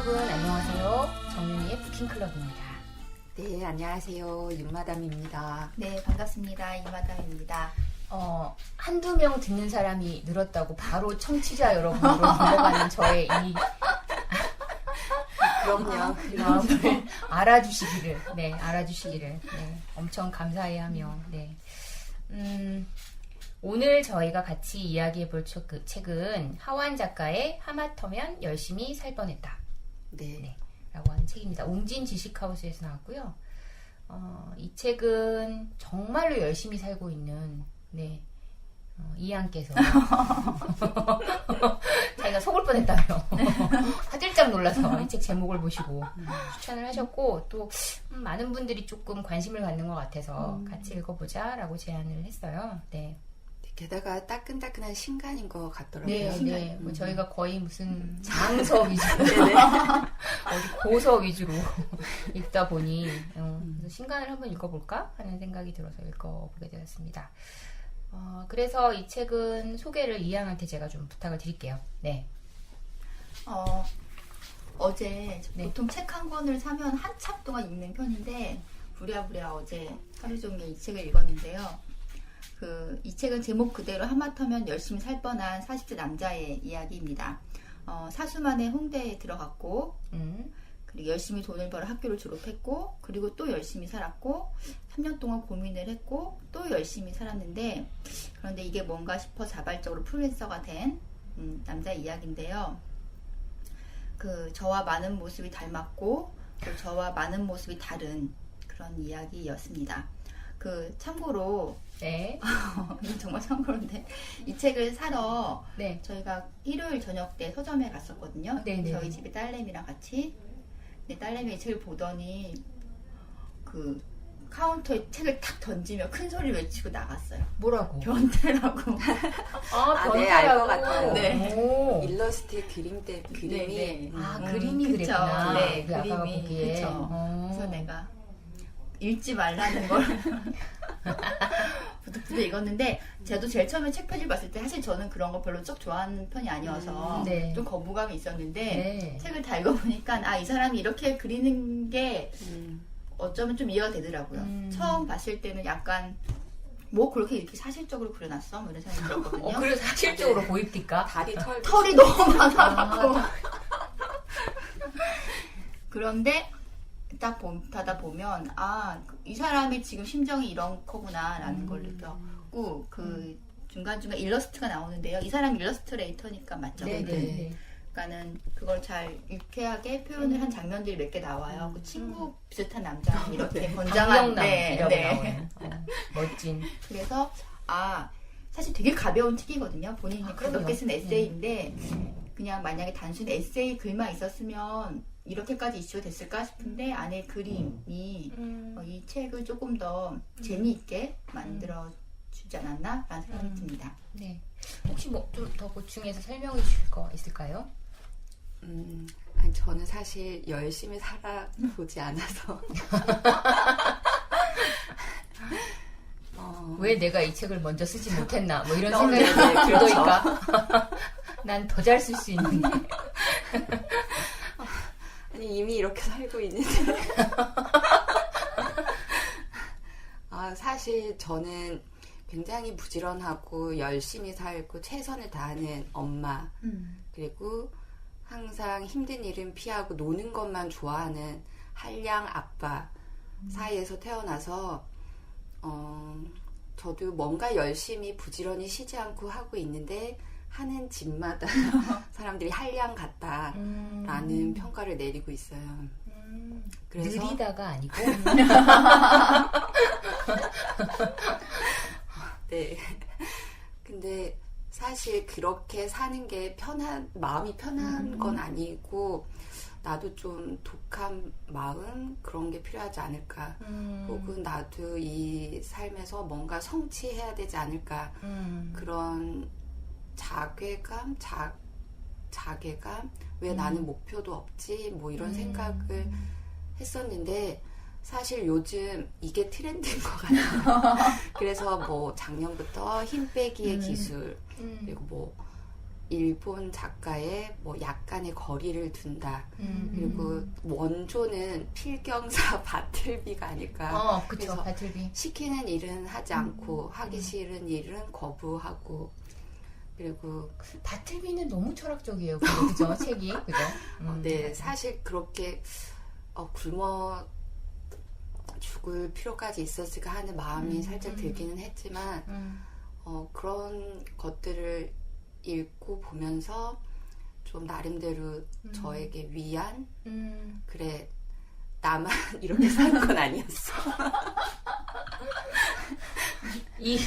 여러분 안녕하세요. 정윤이의 쿠킹클럽입니다. 네, 안녕하세요. 윤마담입니다. 네, 반갑습니다. 이마담입니다. 한두 명 듣는 사람이 늘었다고 바로 청취자 여러분으로 넘어가는 저의 이 그럼요. 마음을 알아주시기를, 엄청 감사해하며, 오늘 저희가 같이 이야기해 볼 책은 하완 작가의 하마터면 열심히 살 뻔했다. 네. 라고 하는 책입니다. 웅진 지식하우스에서 나왔고요. 이 책은 정말로 열심히 살고 있는, 이안께서 자기가 속을 뻔했다며 화들짝 놀라서 이 책 제목을 보시고 추천을 하셨고, 또 많은 분들이 조금 관심을 갖는 것 같아서 같이 읽어보자 라고 제안을 했어요. 네. 게다가 따끈따끈한 신간인 것 같더라고요. 네. 뭐 저희가 거의 무슨 장서 위주로 어디 고서 위주로 읽다 보니 그래서 신간을 한번 읽어볼까 하는 생각이 들어서 읽어보게 되었습니다. 그래서 이 책은 소개를 이양한테 제가 좀 부탁을 드릴게요. 네. 어제 보통 책 한 권을 사면 한참 동안 읽는 편인데 부랴부랴 어제 하루 종일 이 책을 읽었는데요. 이 책은 제목 그대로 하마터면 열심히 살 뻔한 40대 남자의 이야기입니다. 사수만에 홍대에 들어갔고 그리고 열심히 돈을 벌어 학교를 졸업했고, 그리고 또 열심히 살았고, 3년 동안 고민을 했고, 또 열심히 살았는데, 그런데 이게 뭔가 싶어 자발적으로 프리랜서가 된 남자의 이야기인데요. 저와 많은 모습이 닮았고, 또 저와 많은 모습이 다른 그런 이야기였습니다. 참고로, 이건 정말 참고로인데, 이 책을 사러 저희가 일요일 저녁 때 서점에 갔었거든요. 저희 집에 딸내미랑 같이. 근데 딸내미 이 책을 보더니 카운터에 책을 탁 던지며 큰 소리를 외치고 나갔어요. 뭐라고? 변태라고. 변태라고. 네, 알 것 같아요. 네. 일러스트의 그림이. 네. 그림이 그쵸. 그랬구나. 네, 그 아빠가 그림이. 보기에. 그쵸. 그래서 내가 읽지 말라는 걸 부득부득 읽었는데, 저도 제일 처음에 책 표지 봤을 때 사실 저는 그런 거 별로 썩 좋아하는 편이 아니어서 좀 거부감이 있었는데 책을 다 읽어보니까 이 사람이 이렇게 그리는 게 어쩌면 좀 이해가 되더라고요. 처음 봤을 때는 약간 뭐 그렇게 이렇게 사실적으로 그려놨어? 뭐 이런 생각이 들었거든요. 그래서 사실적으로 보입니까? 다리 털이 너무 많아갖고 그런데 딱 닫아 보면 이 사람이 지금 심정이 이런 거구나 라는 걸 느꼈고, 중간중간 일러스트가 나오는데요. 이 사람 일러스트레이터니까 맞죠? 그러니까는 그걸 잘 유쾌하게 표현을 한 장면들이 몇 개 나와요. 친구 비슷한 남자 이렇게 건장한 멋진. 그래서 사실 되게 가벼운 책이거든요. 본인이 가볍게 쓴 에세이인데 그냥 만약에 단순 에세이 글만 있었으면 이렇게까지 이슈가 됐을까 싶은데 안에 그림이 이 책을 조금 더 재미있게 만들어주지 않았나 라는 생각이 듭니다. 네. 혹시 뭐 좀 더 보충해서 설명해 주실 거 있을까요? 아니, 저는 사실 열심히 살아보지 않아서 왜 내가 이 책을 먼저 쓰지 못했나 뭐 이런 생각이 들더니까 난 더 잘 쓸 수 있는데. 아니, 이미 이렇게 살고 있는데. 사실 저는 굉장히 부지런하고 열심히 살고 최선을 다하는 엄마, 그리고 항상 힘든 일은 피하고 노는 것만 좋아하는 한량 아빠 사이에서 태어나서 저도 뭔가 열심히 부지런히 쉬지 않고 하고 있는데 하는 집마다 사람들이 한량 같다라는 평가를 내리고 있어요. 그래서 느리다가 아니고. 네. 근데 사실 그렇게 사는 게 마음이 편한 건 아니고, 나도 좀 독한 마음, 그런 게 필요하지 않을까. 혹은 나도 이 삶에서 뭔가 성취해야 되지 않을까. 그런 자괴감, 자괴감, 왜 나는 목표도 없지, 뭐 이런 생각을 했었는데, 사실 요즘 이게 트렌드인 것 같아요. 그래서 뭐 작년부터 힘 빼기의 기술, 그리고 뭐 일본 작가의 뭐 약간의 거리를 둔다. 그리고 원조는 필경사 바틀비가 아닐까. 그쵸. 그래서 바틀비. 시키는 일은 하지 않고 하기 싫은 일은 거부하고. 그리고 바틀비는 너무 철학적이에요. 그죠? 책이. 그죠? 네, 사실 그렇게 굶어 죽을 필요까지 있었을까 하는 마음이 살짝 들기는 했지만 그런 것들을 읽고 보면서 좀 나름대로 저에게 위안? 그래, 나만 이렇게 사는 건 아니었어. 이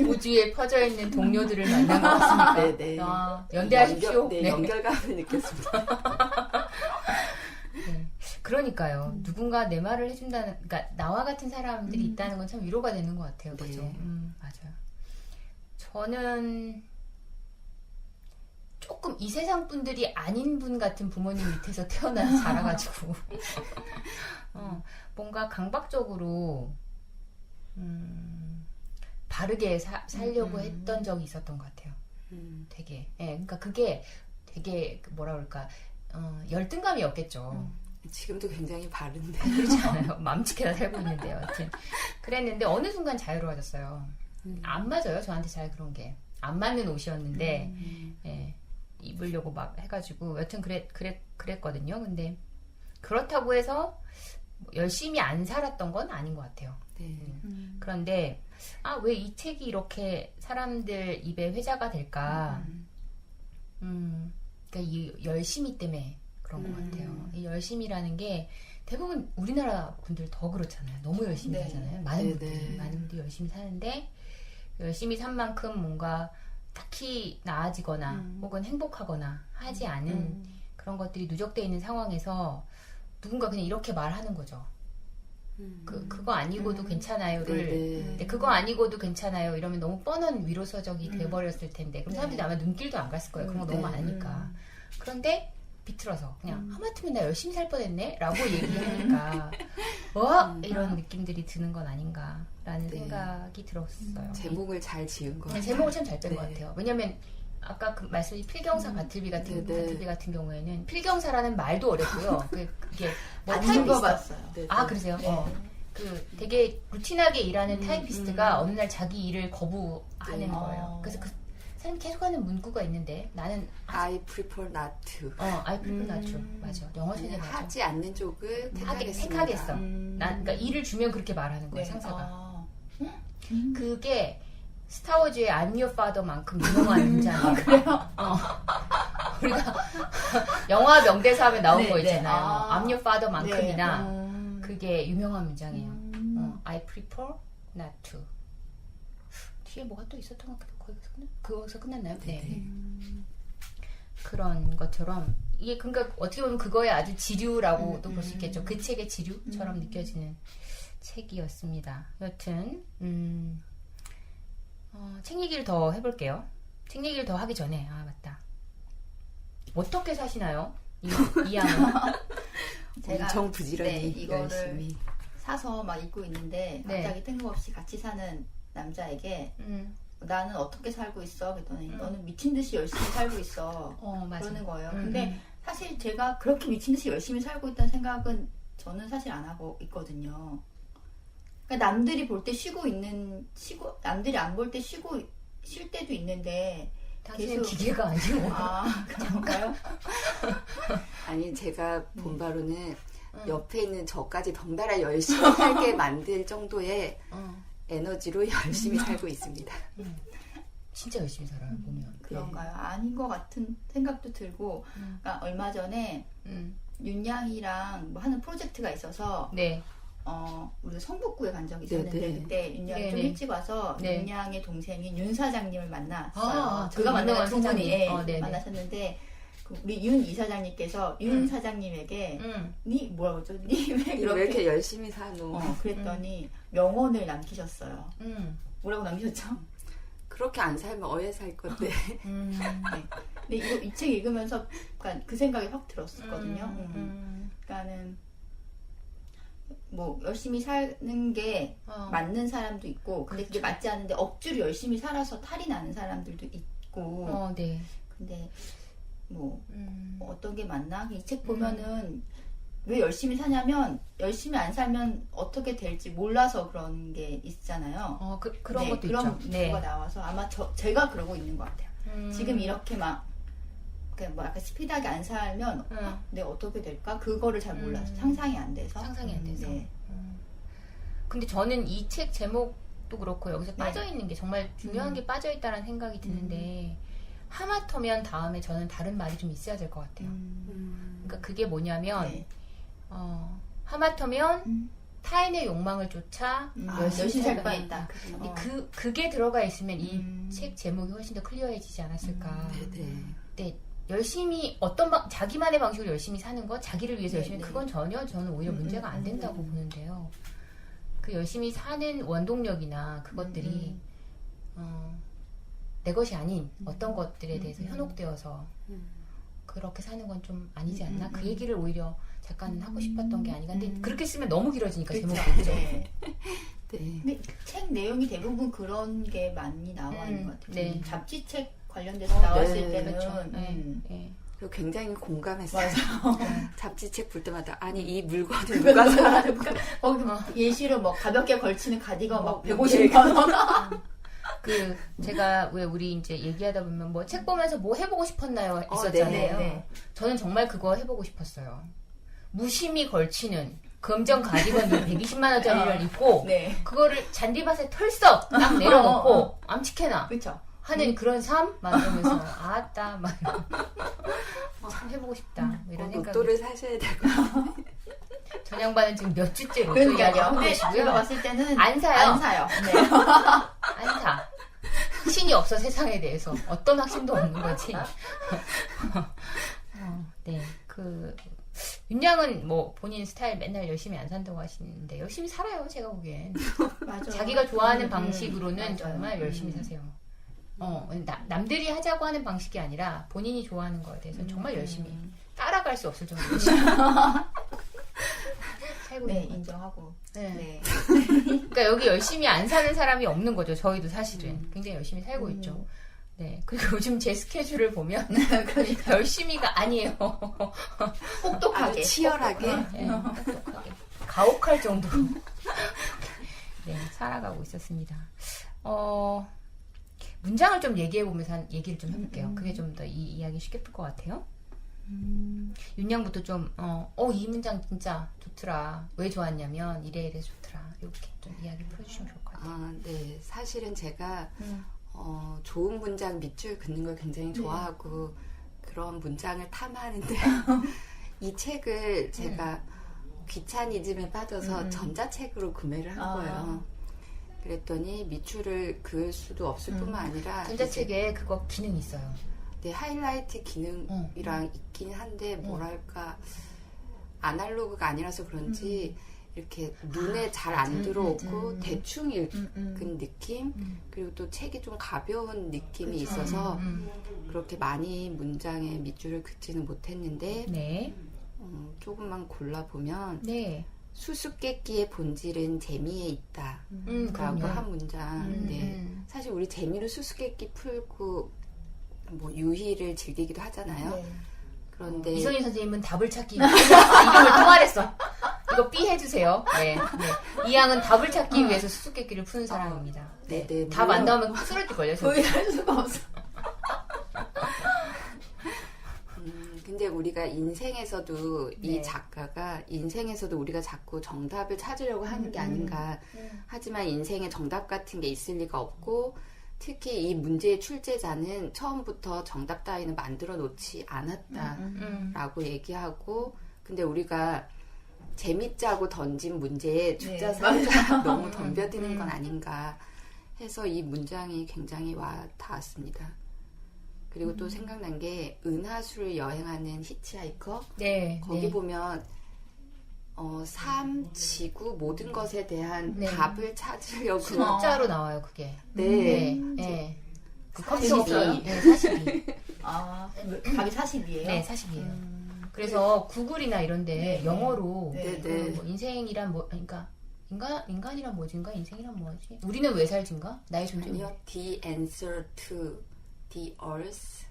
우주에 퍼져 있는 동료들을 만난 것 같습니다. 네네. 연대하십시오. 네, 연결감을 느꼈습니다. 네. 그러니까요. 누군가 내 말을 해준다는, 그러니까 나와 같은 사람들이 있다는 건 참 위로가 되는 것 같아요. 그죠? 네. 맞아요. 저는 조금 이 세상 분들이 아닌 분 같은 부모님 밑에서 태어나서 자라가지고 뭔가 강박적으로 바르게 살려고 했던 적이 있었던 것 같아요. 되게. 예, 그러니까 그게 되게 뭐라 그럴까 열등감이 없겠죠. 지금도 굉장히 바른데. 그렇지 않아요. 맘치게나 살고 있는데요. 여튼 그랬는데 어느 순간 자유로워졌어요. 안 맞아요. 저한테 잘 그런 게. 안 맞는 옷이었는데 예, 입으려고 막 해가지고 여튼 그랬거든요. 근데 그렇다고 해서 열심히 안 살았던 건 아닌 것 같아요. 네. 그런데 왜 이 책이 이렇게 사람들 입에 회자가 될까? 그러니까 이 열심히 때문에 그런 것 같아요. 이 열심이라는 게 대부분 우리나라 분들 더 그렇잖아요. 너무 열심히 네. 살잖아요. 많은 네, 분들이 네. 많은 분들이 열심히 사는데 열심히 산 만큼 뭔가 딱히 나아지거나 혹은 행복하거나 하지 않은 그런 것들이 누적되어 있는 상황에서 누군가 그냥 이렇게 말하는 거죠. 그거 아니고도 괜찮아요를. 네네. 근데 그거 아니고도 괜찮아요. 이러면 너무 뻔한 위로서적이 돼버렸을 텐데. 그럼 사람들이 아마 눈길도 안 갔을 거예요. 그런 거 너무 많으니까. 그런데 비틀어서 그냥 하마터면 나 열심히 살 뻔했네? 라고 얘기하니까 이런 느낌들이 드는 건 아닌가라는 네. 생각이 들었어요. 제목을 잘 지은 거. 제목을 참 잘 뺀 것 네. 같아요. 왜냐면 아까 그 말씀하신 필경사 바틀비 같은 네네. 바틀비 같은 경우에는 필경사라는 말도 어렵고요. 그게 뭐 안 타이피스트. 읽어봤어요. 네, 아 네. 그러세요? 네. 그 되게 루틴하게 일하는 타이피스트가 어느 날 자기 일을 거부하는 네. 거예요. 그래서 그 사람이 계속하는 문구가 있는데 나는 I prefer not to. I prefer not to. 맞아. 영어 그냥 천재 맞아. 하지 않는 쪽을 택하겠습니다. 택하겠어. 그러니까 일을 주면 그렇게 말하는 거예요. 상사가. 그게 스타워즈의 I'm your father만큼 유명한 문장이에요. 그래요? 우리가 영화 명대사 하면 나온 네, 거 네. 있잖아요. I'm your father만큼이나 네. 그게 유명한 문장이에요. I prefer not to. 뒤에 뭐가 또 있었던 것 같아요. 거기서 끝났나요? 네. 그런 것처럼 이게 그러니까 어떻게 보면 그거의 아주 지류라고도 볼 수 있겠죠. 그 책의 지류처럼 느껴지는 책이었습니다. 여튼 책 얘기를 더 해볼게요. 책 얘기를 더 하기 전에 맞다. 어떻게 사시나요? 이 양은? 제가 엄청 부지런히 이거를 열심히. 사서 막 읽고 있는데 네. 갑자기 뜬금없이 같이 사는 남자에게 나는 어떻게 살고 있어? 그랬더니 너는 미친 듯이 열심히 살고 있어. 맞아. 그러는 거예요. 근데 사실 제가 그렇게 미친 듯이 열심히 살고 있다는 생각은 저는 사실 안 하고 있거든요. 그러니까 남들이 볼 때 남들이 안 볼 때 쉴 때도 있는데 당신은 기계가 아니고. 그런가요? 아니 제가 본 바로는 옆에 있는 저까지 덩달아 열심히 살게 만들 정도의 에너지로 열심히 살고 있습니다. 진짜 열심히 살아요, 보면. 그런가요? 아닌 것 같은 생각도 들고 그러니까 얼마 전에 윤양이랑 뭐 하는 프로젝트가 있어서 네. 우리가 성북구에 간 적이 있었는데 네네. 그때 윤양이 좀 네네. 일찍 와서 네. 윤양의 동생인 윤 사장님을 만났어요. 그가 만나는 두 분이 네네. 만나셨는데 우리 윤 이사장님께서 윤 사장님에게 니 뭐라고 했죠? 니 왜 왜 그렇게 이렇게 열심히 사노? 그랬더니 명언을 남기셨어요. 뭐라고 남기셨죠? 그렇게 안 살면 어에 살 건데. 네. 근데 이 책 읽으면서 그러니까 그 생각이 확 들었었거든요. 그러니까는 뭐 열심히 사는 게 맞는 사람도 있고 근데 그게 맞지 않은데 억지로 열심히 살아서 탈이 나는 사람들도 있고 네. 근데 뭐 어떤 게 맞나? 이 책 보면은 왜 열심히 사냐면 열심히 안 살면 어떻게 될지 몰라서 그런 게 있잖아요. 그런 것도 그런 있죠. 문구가 나와서 아마 제가 그러고 있는 것 같아요. 지금 이렇게 막 뭐 약간 스피드하게 안 살면 내가 어떻게 될까? 그거를 잘 몰라서 상상이 안 돼서. 네. 근데 저는 이 책 제목도 그렇고 여기서 빠져있는 게 정말 중요한 게 빠져있다는 생각이 드는데 하마터면 다음에 저는 다른 말이 좀 있어야 될 것 같아요. 그러니까 그게 뭐냐면 하마터면 타인의 욕망을 쫓아 열심히 살 바있다. 그게 들어가 있으면 이 책 제목이 훨씬 더 클리어해지지 않았을까. 네. 열심히 자기만의 방식으로 열심히 사는 것, 자기를 위해서 열심히 그건 전혀 저는 오히려 문제가 안 된다고 보는데요. 그 열심히 사는 원동력이나 그것들이 내 것이 아닌 어떤 것들에 대해서 현혹되어서 그렇게 사는 건 좀 아니지 않나? 그 얘기를 오히려 작가는 하고 싶었던 게 아닌가. 근데 그렇게 쓰면 너무 길어지니까 제목이 그렇죠. 네. 근데 책 내용이 대부분 그런 게 많이 나와 있는 것 같아요. 네. 잡지책 관련돼서 나왔을 때는 그렇죠. 그리고 굉장히 공감했어요. 맞아요. 잡지책 볼 때마다 아니 이 물건을 누가 사는가? 예시로 뭐 가볍게 걸치는 가디건 막 150만 원. 제가 왜 우리 이제 얘기하다 보면 뭐 책 보면서 뭐 해보고 싶었나요? 있었잖아요. 저는 정말 그거 해보고 싶었어요. 무심히 걸치는 검정 가디건을 120만 원짜리를 입고 그거를 잔디밭에 털썩 딱 내려놓고 암치케나 그렇죠. 하는 그런 삶 만들면서 아따 막 참 해보고 싶다 이런 생각. 로또를 사셔야 될 것 같아요. 전 양반은 지금 몇 주째 로또 그러니까요. 이야기하고 근데 계시고요. 제가 봤을 때는 안 사요. 안 사요. 네. 안 사. 확신이 없어 세상에 대해서 어떤 확신도 없는 거지. 네, 윤양은 뭐 본인 스타일 맨날 열심히 안 산다고 하시는데 열심히 살아요. 제가 보기엔. 맞아. 자기가 좋아하는 방식으로는 맞아요. 정말 열심히 사세요. 남들이 하자고 하는 방식이 아니라 본인이 좋아하는 거에 대해서는 정말 열심히 따라갈 수 없을 정도로 열심히 살고 있는 거죠. 인정하고. 네. 그러니까 여기 열심히 안 사는 사람이 없는 거죠. 저희도 사실은 굉장히 열심히 살고 있죠. 네. 그리고 요즘 제 스케줄을 보면 그러니까 열심히가 아니에요. 혹독하게, 치열하게, 혹독하게 가혹할 정도로 네, 살아가고 있었습니다. 문장을 좀 얘기해보면서 얘기를 좀 해볼게요. 그게 좀 더 이 이야기 쉽게 풀 것 같아요. 윤양부터 좀, 이 문장 진짜 좋더라. 왜 좋았냐면, 이래 좋더라. 이렇게 좀 이야기 풀어주시면 좋을 것 같아요. 네. 사실은 제가, 좋은 문장 밑줄 긋는 걸 굉장히 좋아하고, 그런 문장을 탐하는데, 이 책을 제가 귀차니즘에 빠져서 전자책으로 구매를 한 거예요. 그랬더니 밑줄을 그을 수도 없을 뿐만 아니라 전자책에 그거 기능이 있어요. 네, 하이라이트 기능이랑 있긴 한데 뭐랄까 아날로그가 아니라서 그런지 이렇게 눈에 잘 안 들어오고 대충 읽은 느낌 그리고 또 책이 좀 가벼운 느낌이 있어서 그렇게 많이 문장에 밑줄을 긋지는 못했는데 조금만 골라보면 수수께끼의 본질은 재미에 있다 라고 한 문장. 사실 우리 재미로 수수께끼 풀고 뭐 유희를 즐기기도 하잖아요. 그런데 이선희 선생님은 답을 찾기 위해서 이름을 또 말했어. 이거 삐 해주세요. 네. 이 양은 답을 찾기 위해서 수수께끼를 푸는 사람입니다. 네. 답 안 나오면 쓰러질 걸요. 할 수가 없어. 근데 우리가 인생에서도 이 작가가 인생에서도 우리가 자꾸 정답을 찾으려고 하는 게 아닌가. 하지만 인생에 정답 같은 게 있을 리가 없고 특히 이 문제의 출제자는 처음부터 정답 따위는 만들어 놓지 않았다라고 얘기하고 근데 우리가 재밌자고 던진 문제에 숫자 상자 너무 덤벼드는 건 아닌가 해서 이 문장이 굉장히 와 닿았습니다. 그리고 또 생각난 게 은하수를 여행하는 히치하이커 거기 보면 삶, 지구 모든 것에 대한 답을 찾으려고 숫자로 나와요 그게. 그 컴퓨터 42. 42. 답이 42예요? 네, 42예요. 그래서 구글이나 이런데 영어로 뭐 인생이란 뭐 그러니까 인간이란 뭐지인가 인생이란 뭐지? 우리는 왜 살지인가? 나의 존재. 아니요, the answer to the earth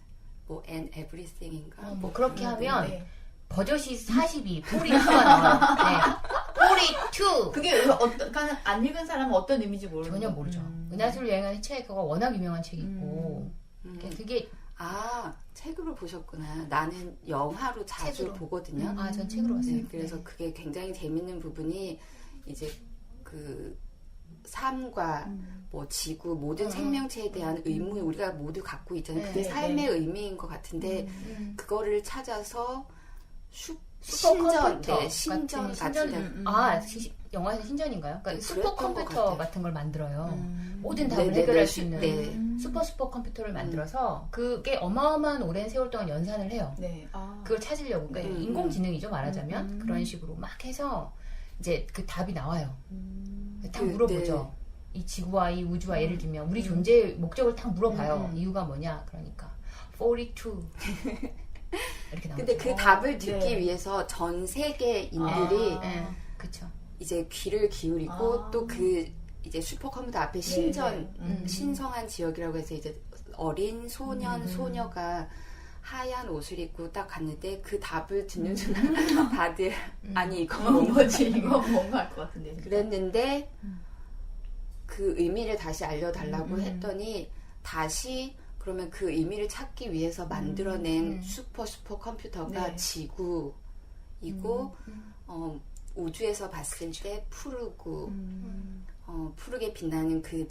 뭐 and everything인가? 뭐 그렇게 하면 네. 버젓이 42, 42가 나와요. 네. 42! 그게 안 읽은 사람은 어떤 의미인지 모르는 전혀 모르죠. 은하수를 여행하는 책이 워낙 유명한 책이고 그게 책으로 보셨구나. 나는 영화로 자주 책으로. 보거든요. 전 책으로 봤어요. 네, 그래서 그게 굉장히 재밌는 부분이 이제 그 삶과 뭐 지구 모든 생명체에 대한 의문을 우리가 모두 갖고 있잖아요. 그게 네, 삶의 의미인 것 같은데 그거를 찾아서 슈퍼컴퓨터 신전 같은 영화에서 신전인가요? 그러니까 네, 슈퍼컴퓨터 같은 걸 만들어요. 모든 답을 네, 해결할 네, 수 있는 네. 슈퍼컴퓨터를 만들어서 그게 어마어마한 오랜 세월 동안 연산을 해요. 네. 그걸 찾으려고. 그러니까 인공지능이죠, 말하자면. 그런 식으로 막 해서 이제 그 답이 나와요. 딱 물어보죠. 이 지구와 이 우주와 예를 들면 우리 존재의 목적을 딱 물어봐요. 이유가 뭐냐? 그러니까 42 이렇게 나오죠. 근데 그 답을 듣기 위해서 전 세계인들이 그렇죠. 이제 귀를 기울이고 또 그 이제 슈퍼컴퓨터 앞에 신성한 지역이라고 해서 이제 어린 소년 소녀가 하얀 옷을 입고 딱 갔는데 그 답을 듣는 순간 다들 아니 이거 뭐지? 이거 뭔가 할 것 같은데. 그랬는데 그 의미를 다시 알려달라고 했더니 다시 그러면 그 의미를 찾기 위해서 만들어낸 슈퍼컴퓨터가 네. 지구이고 우주에서 봤을 때 푸르고 푸르게 빛나는 그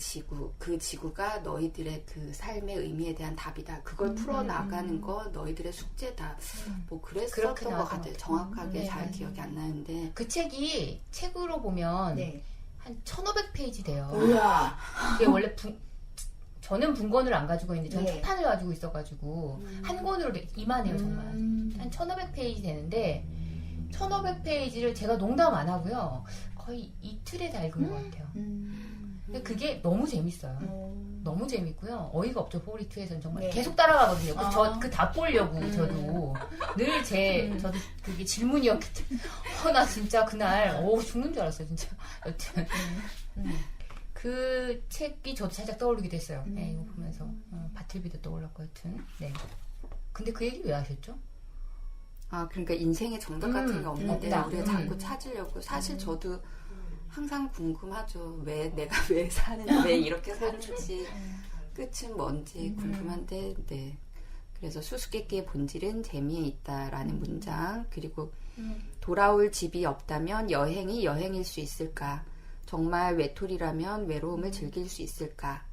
지구가 너희들의 그 삶의 의미에 대한 답이다. 그걸 풀어나가는 거 너희들의 숙제다. 뭐 그랬었던 것 같아요. 정확하게 잘 기억이 안 나는데 그 책이 책으로 보면 네. 한 1500페이지 돼요. 우와. 그게 원래 저는 분권을 안 가지고 있는데 저는 네. 초판을 가지고 있어가지고 한 권으로 이만해요 정말. 한 1500페이지 되는데 1500페이지를 제가 농담 안 하고요. 거의 이틀에 다 읽은 것 같아요. 근데 그게 너무 재밌어요. 너무 재밌고요. 어이가 없죠. 42에서는 정말 네. 계속 따라가거든요. 그 답 보려고 저도 늘 저도 그게 질문이었기 때문에 나 진짜 그날 죽는 줄 알았어요. 진짜. 여튼 그 책이 저도 살짝 떠오르기도 했어요. 네, 이거 보면서 바틀비도 떠올랐고 여튼. 네. 근데 그 얘기 왜 하셨죠? 그러니까 인생에 정답 같은 게 없는데 없다. 우리가 자꾸 찾으려고 사실 저도 항상 궁금하죠. 내가 왜 사는지 왜 이렇게 사는지 끝은 뭔지 궁금한데 네. 그래서 수수께끼의 본질은 재미에 있다라는 문장 그리고 돌아올 집이 없다면 여행이 여행일 수 있을까? 정말 외톨이라면 외로움을 즐길 수 있을까?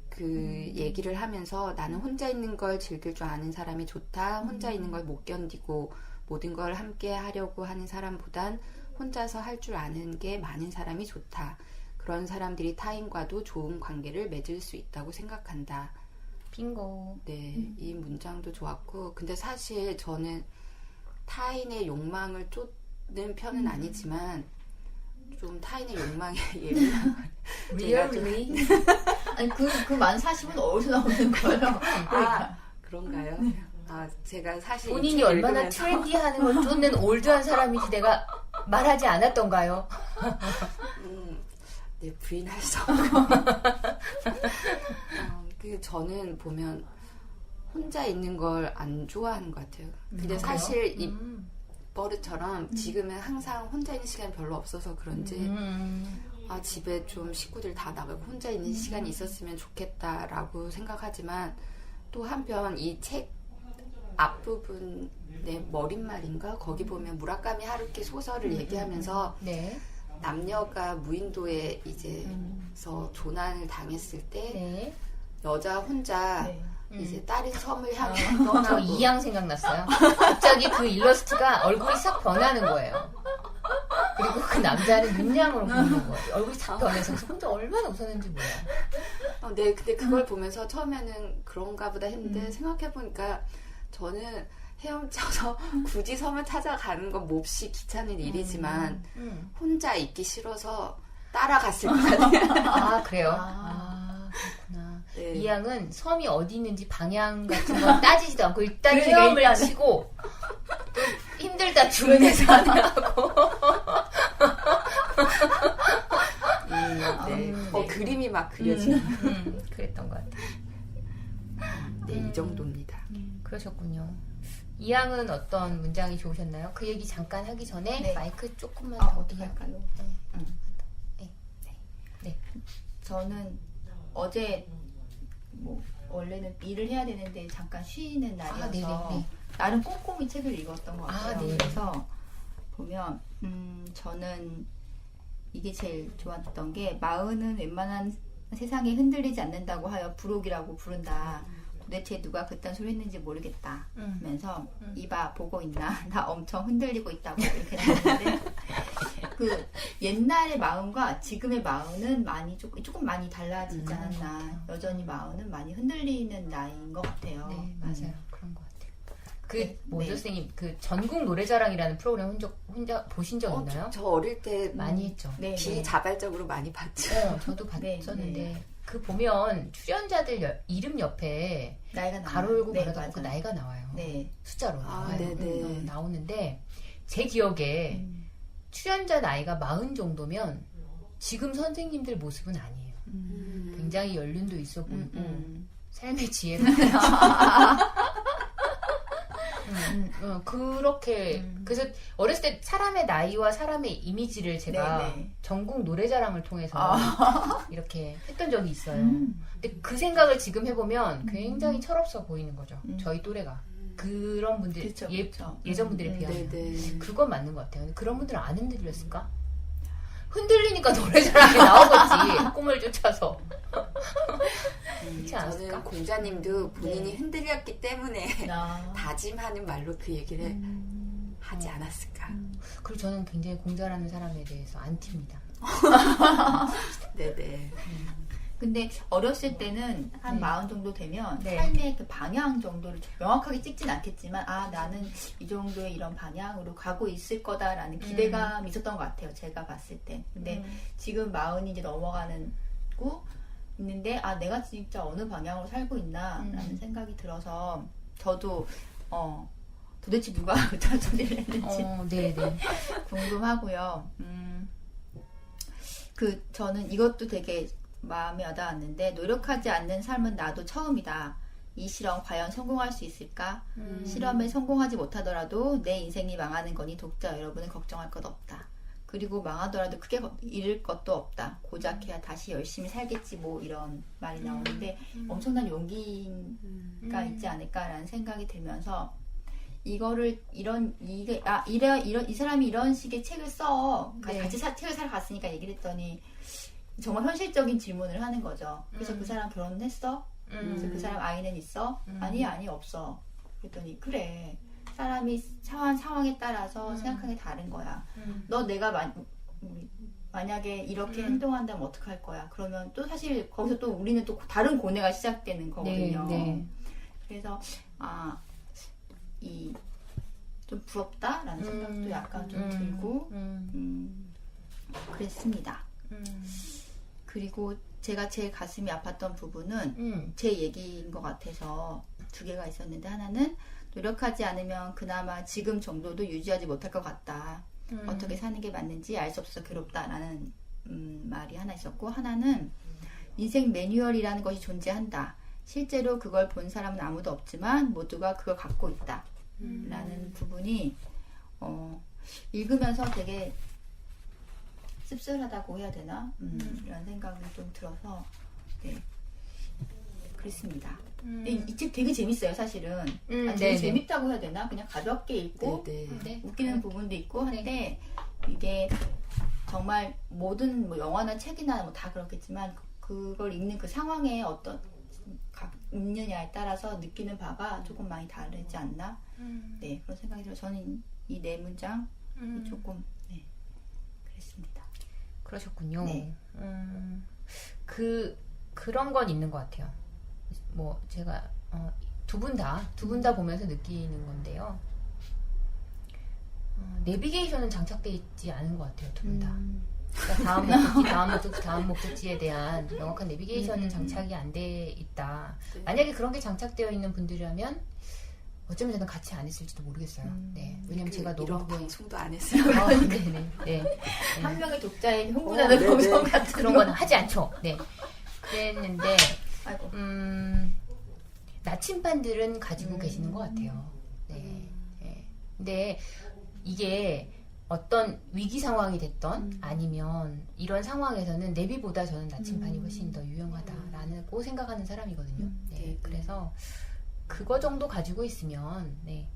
그 얘기를 하면서 나는 혼자 있는 걸 즐길 줄 아는 사람이 좋다. 혼자 있는 걸 못 견디고 모든 걸 함께 하려고 하는 사람보단 혼자서 할 줄 아는 게 많은 사람이 좋다. 그런 사람들이 타인과도 좋은 관계를 맺을 수 있다고 생각한다. 빙고. 네, 이 문장도 좋았고 근데 사실 저는 타인의 욕망을 쫓는 편은 아니지만 좀 타인의 욕망에 예민한 Really? 아니 그 만 40은 어디서 나오는 거예요? 그러니까. 그런가요? 제가 사실 이 본인이 책 얼마나 읽으면서 트렌디한 걸 쫓는 올드한 사람인지 내가 말하지 않았던가요? 네, 부인할 수 없고 저는 보면 혼자 있는 걸 안 좋아하는 것 같아요. 근데 사실 이 버릇처럼 지금은 항상 혼자 있는 시간이 별로 없어서 그런지 집에 좀 식구들 다 나가고 혼자 있는 시간이 있었으면 좋겠다라고 생각하지만 또 한편 이 책 앞부분의 머릿말인가 거기 보면 무라카미 하루키 소설을 얘기하면서 네. 남녀가 무인도에 이제서 조난을 당했을 때 네. 여자 혼자 네. 이제 다른 섬을 향해 저 떠나고 이양 생각났어요. 갑자기 그 일러스트가 얼굴이 싹 변하는 거예요. 그리고 그 남자는 눈양으로 보이는 거예요. 얼굴이 싹 변해서 그래서 혼자 얼마나 웃었는지 몰라요. 네, 근데 그걸 보면서 처음에는 그런가 보다 했는데 생각해보니까 저는 헤엄쳐서 굳이 섬을 찾아가는 건 몹시 귀찮은 일이지만 혼자 있기 싫어서 따라갔을 것 같아요. 그래요? 그렇구나. 네. 이 양은 섬이 어디 있는지 방향 같은 건 따지지도 않고 일단 그러니까 헤엄을 일단은. 치고 또 힘들다 죽는데서 안 하고 네. 그림이 막 그려지는 그랬던 것 같아요. 네, 이 정도입니다. 그러셨군요. 이양은 어떤 문장이 좋으셨나요? 그 얘기 잠깐 하기 전에 네. 마이크 조금만 아, 더 어떻게 할까요? 네. 저는 어제 뭐 원래는 일을 해야 되는데 잠깐 쉬는 날이어서 네네. 나름 꼼꼼히 책을 읽었던 것 같아요. 네. 그래서 보면 저는 이게 제일 좋았던 게 마흔은 웬만한 세상에 흔들리지 않는다고 하여 부록이라고 부른다. 도대체 누가 그딴 소리 했는지 모르겠다. 하면서 이봐 보고 있나? 나 엄청 흔들리고 있다고 이렇게 나왔는데 그 옛날의 마음과 지금의 마음은 많이 조금 많이 달라지지 않았나. 여전히 마음은 많이 흔들리는 나이인 것 같아요. 네, 맞아요. 그런 것 같아요. 그 네. 뭐죠, 네. 선생님? 그 전국 노래자랑이라는 프로그램 혼자 보신 적 있나요? 저 어릴 때 많이 했죠. 네, 네. 비자발적으로 많이 봤죠. 저도 네, 봤었는데 네. 그 보면 출연자들 이름 옆에 나이가 나와요. 가로 열고 네, 가로 닫고 그 맞아요. 나이가 나와요. 네. 숫자로 나와요. 네네. 나오는데 제 기억에 출연자 나이가 40 정도면 지금 선생님들 모습은 아니에요. 굉장히 연륜도 있어 보이고 삶의 지혜가 그렇게 그래서 어렸을 때 사람의 나이와 사람의 이미지를 제가 네네. 전국 노래자랑을 통해서 이렇게 했던 적이 있어요. 근데 그 생각을 지금 해보면 굉장히 철없어 보이는 거죠. 저희 또래가 그런 분들 그쵸, 그쵸. 예전 분들에 비하면 네네. 그건 맞는 것 같아요. 근데 그런 분들은 안 흔들렸을까? 흔들리니까 노래자랑에 나오겠지. 꿈을 쫓아서. 그렇지 않았을까? 저는 공자님도 본인이 네. 흔들렸기 때문에 아. 다짐하는 말로 그 얘기를 하지 않았을까. 그리고 저는 굉장히 공자라는 사람에 대해서 안티입니다. 네네. 근데 어렸을 때는 한 네. 40 정도 되면 네. 삶의 그 방향 정도를 명확하게 찍진 않겠지만 나는 이 정도의 이런 방향으로 가고 있을 거다라는 기대감이 있었던 것 같아요. 제가 봤을 때. 근데 지금 40이 이제 넘어가는 고 있는데 내가 진짜 어느 방향으로 살고 있나라는 생각이 들어서 저도 도대체 누가 그딴 소리를 했는지 네네. 궁금하고요. 저는 이것도 되게 마음에 와닿았는데 노력하지 않는 삶은 나도 처음이다. 이 실험 과연 성공할 수 있을까? 실험에 성공하지 못하더라도 내 인생이 망하는 거니 독자 여러분은 걱정할 것 없다. 그리고 망하더라도 크게 잃을 것도 없다. 고작 해야 다시 열심히 살겠지 뭐 이런 말이 나오는데 엄청난 용기가 있지 않을까라는 생각이 들면서 이거를 이 사람이 이런 식의 책을 써 네. 같이 책을 사러 갔으니까 얘기를 했더니 정말 현실적인 질문을 하는 거죠. 그래서 그 사람 결혼했어? 그래서 그 사람 아이는 있어? 아니 없어. 그랬더니 그래 사람이 상황에 따라서 생각하는 게 다른 거야. 내가 만약에 이렇게 행동한다면 어떡할 거야? 그러면 또 사실 거기서 또 우리는 또 다른 고뇌가 시작되는 거거든요. 네. 그래서 좀 부럽다라는 생각도 약간 좀 들고 그랬습니다. 그리고 제가 제일 가슴이 아팠던 부분은 제 얘기인 것 같아서 두 개가 있었는데 하나는 노력하지 않으면 그나마 지금 정도도 유지하지 못할 것 같다. 어떻게 사는 게 맞는지 알 수 없어서 괴롭다라는 말이 하나 있었고 하나는 인생 매뉴얼이라는 것이 존재한다. 실제로 그걸 본 사람은 아무도 없지만 모두가 그걸 갖고 있다. 라는 부분이 읽으면서 되게 씁쓸하다고 해야 되나? 이런 생각이 좀 들어서 네 그렇습니다. 이 책 되게 재밌어요 사실은. 되게 네네. 재밌다고 해야 되나? 그냥 가볍게 읽고 네네. 웃기는 부분도 있고 한데 이게 정말 모든 뭐 영화나 책이나 뭐 다 그렇겠지만 그걸 읽는 그 상황에 어떤 읽느냐에 따라서 느끼는 바가 조금 많이 다르지 않나? 네 그런 생각이 들어요. 저는 이 네 문장 조금 그랬습니다. 그러셨군요. 네. 그런 건 있는 것 같아요. 뭐 제가 두 분 다 보면서 느끼는 건데요. 내비게이션은 장착돼 있지 않은 것 같아요. 두 분 다. 그러니까 다음 목적지에 대한 명확한 내비게이션은 장착이 안 돼 있다. 만약에 그런 게 장착되어 있는 분들이라면 어쩌면 저는 같이 안 했을지도 모르겠어요. 네, 왜냐면 제가 너무 이런 방송도 안 했어요. 네. 한 명의 독자의 홍보자들 방송 같은 그런 건 하지 않죠. 네. 그랬는데 아이고. 나침반들은 가지고 계시는 것 같아요. 네. 네. 근데 이게 어떤 위기 상황이 됐던 아니면 이런 상황에서는 내비보다 저는 나침반이 훨씬 더 유용하다라고 생각하는 사람이거든요. 네. 그래서 그거 정도 가지고 있으면 네.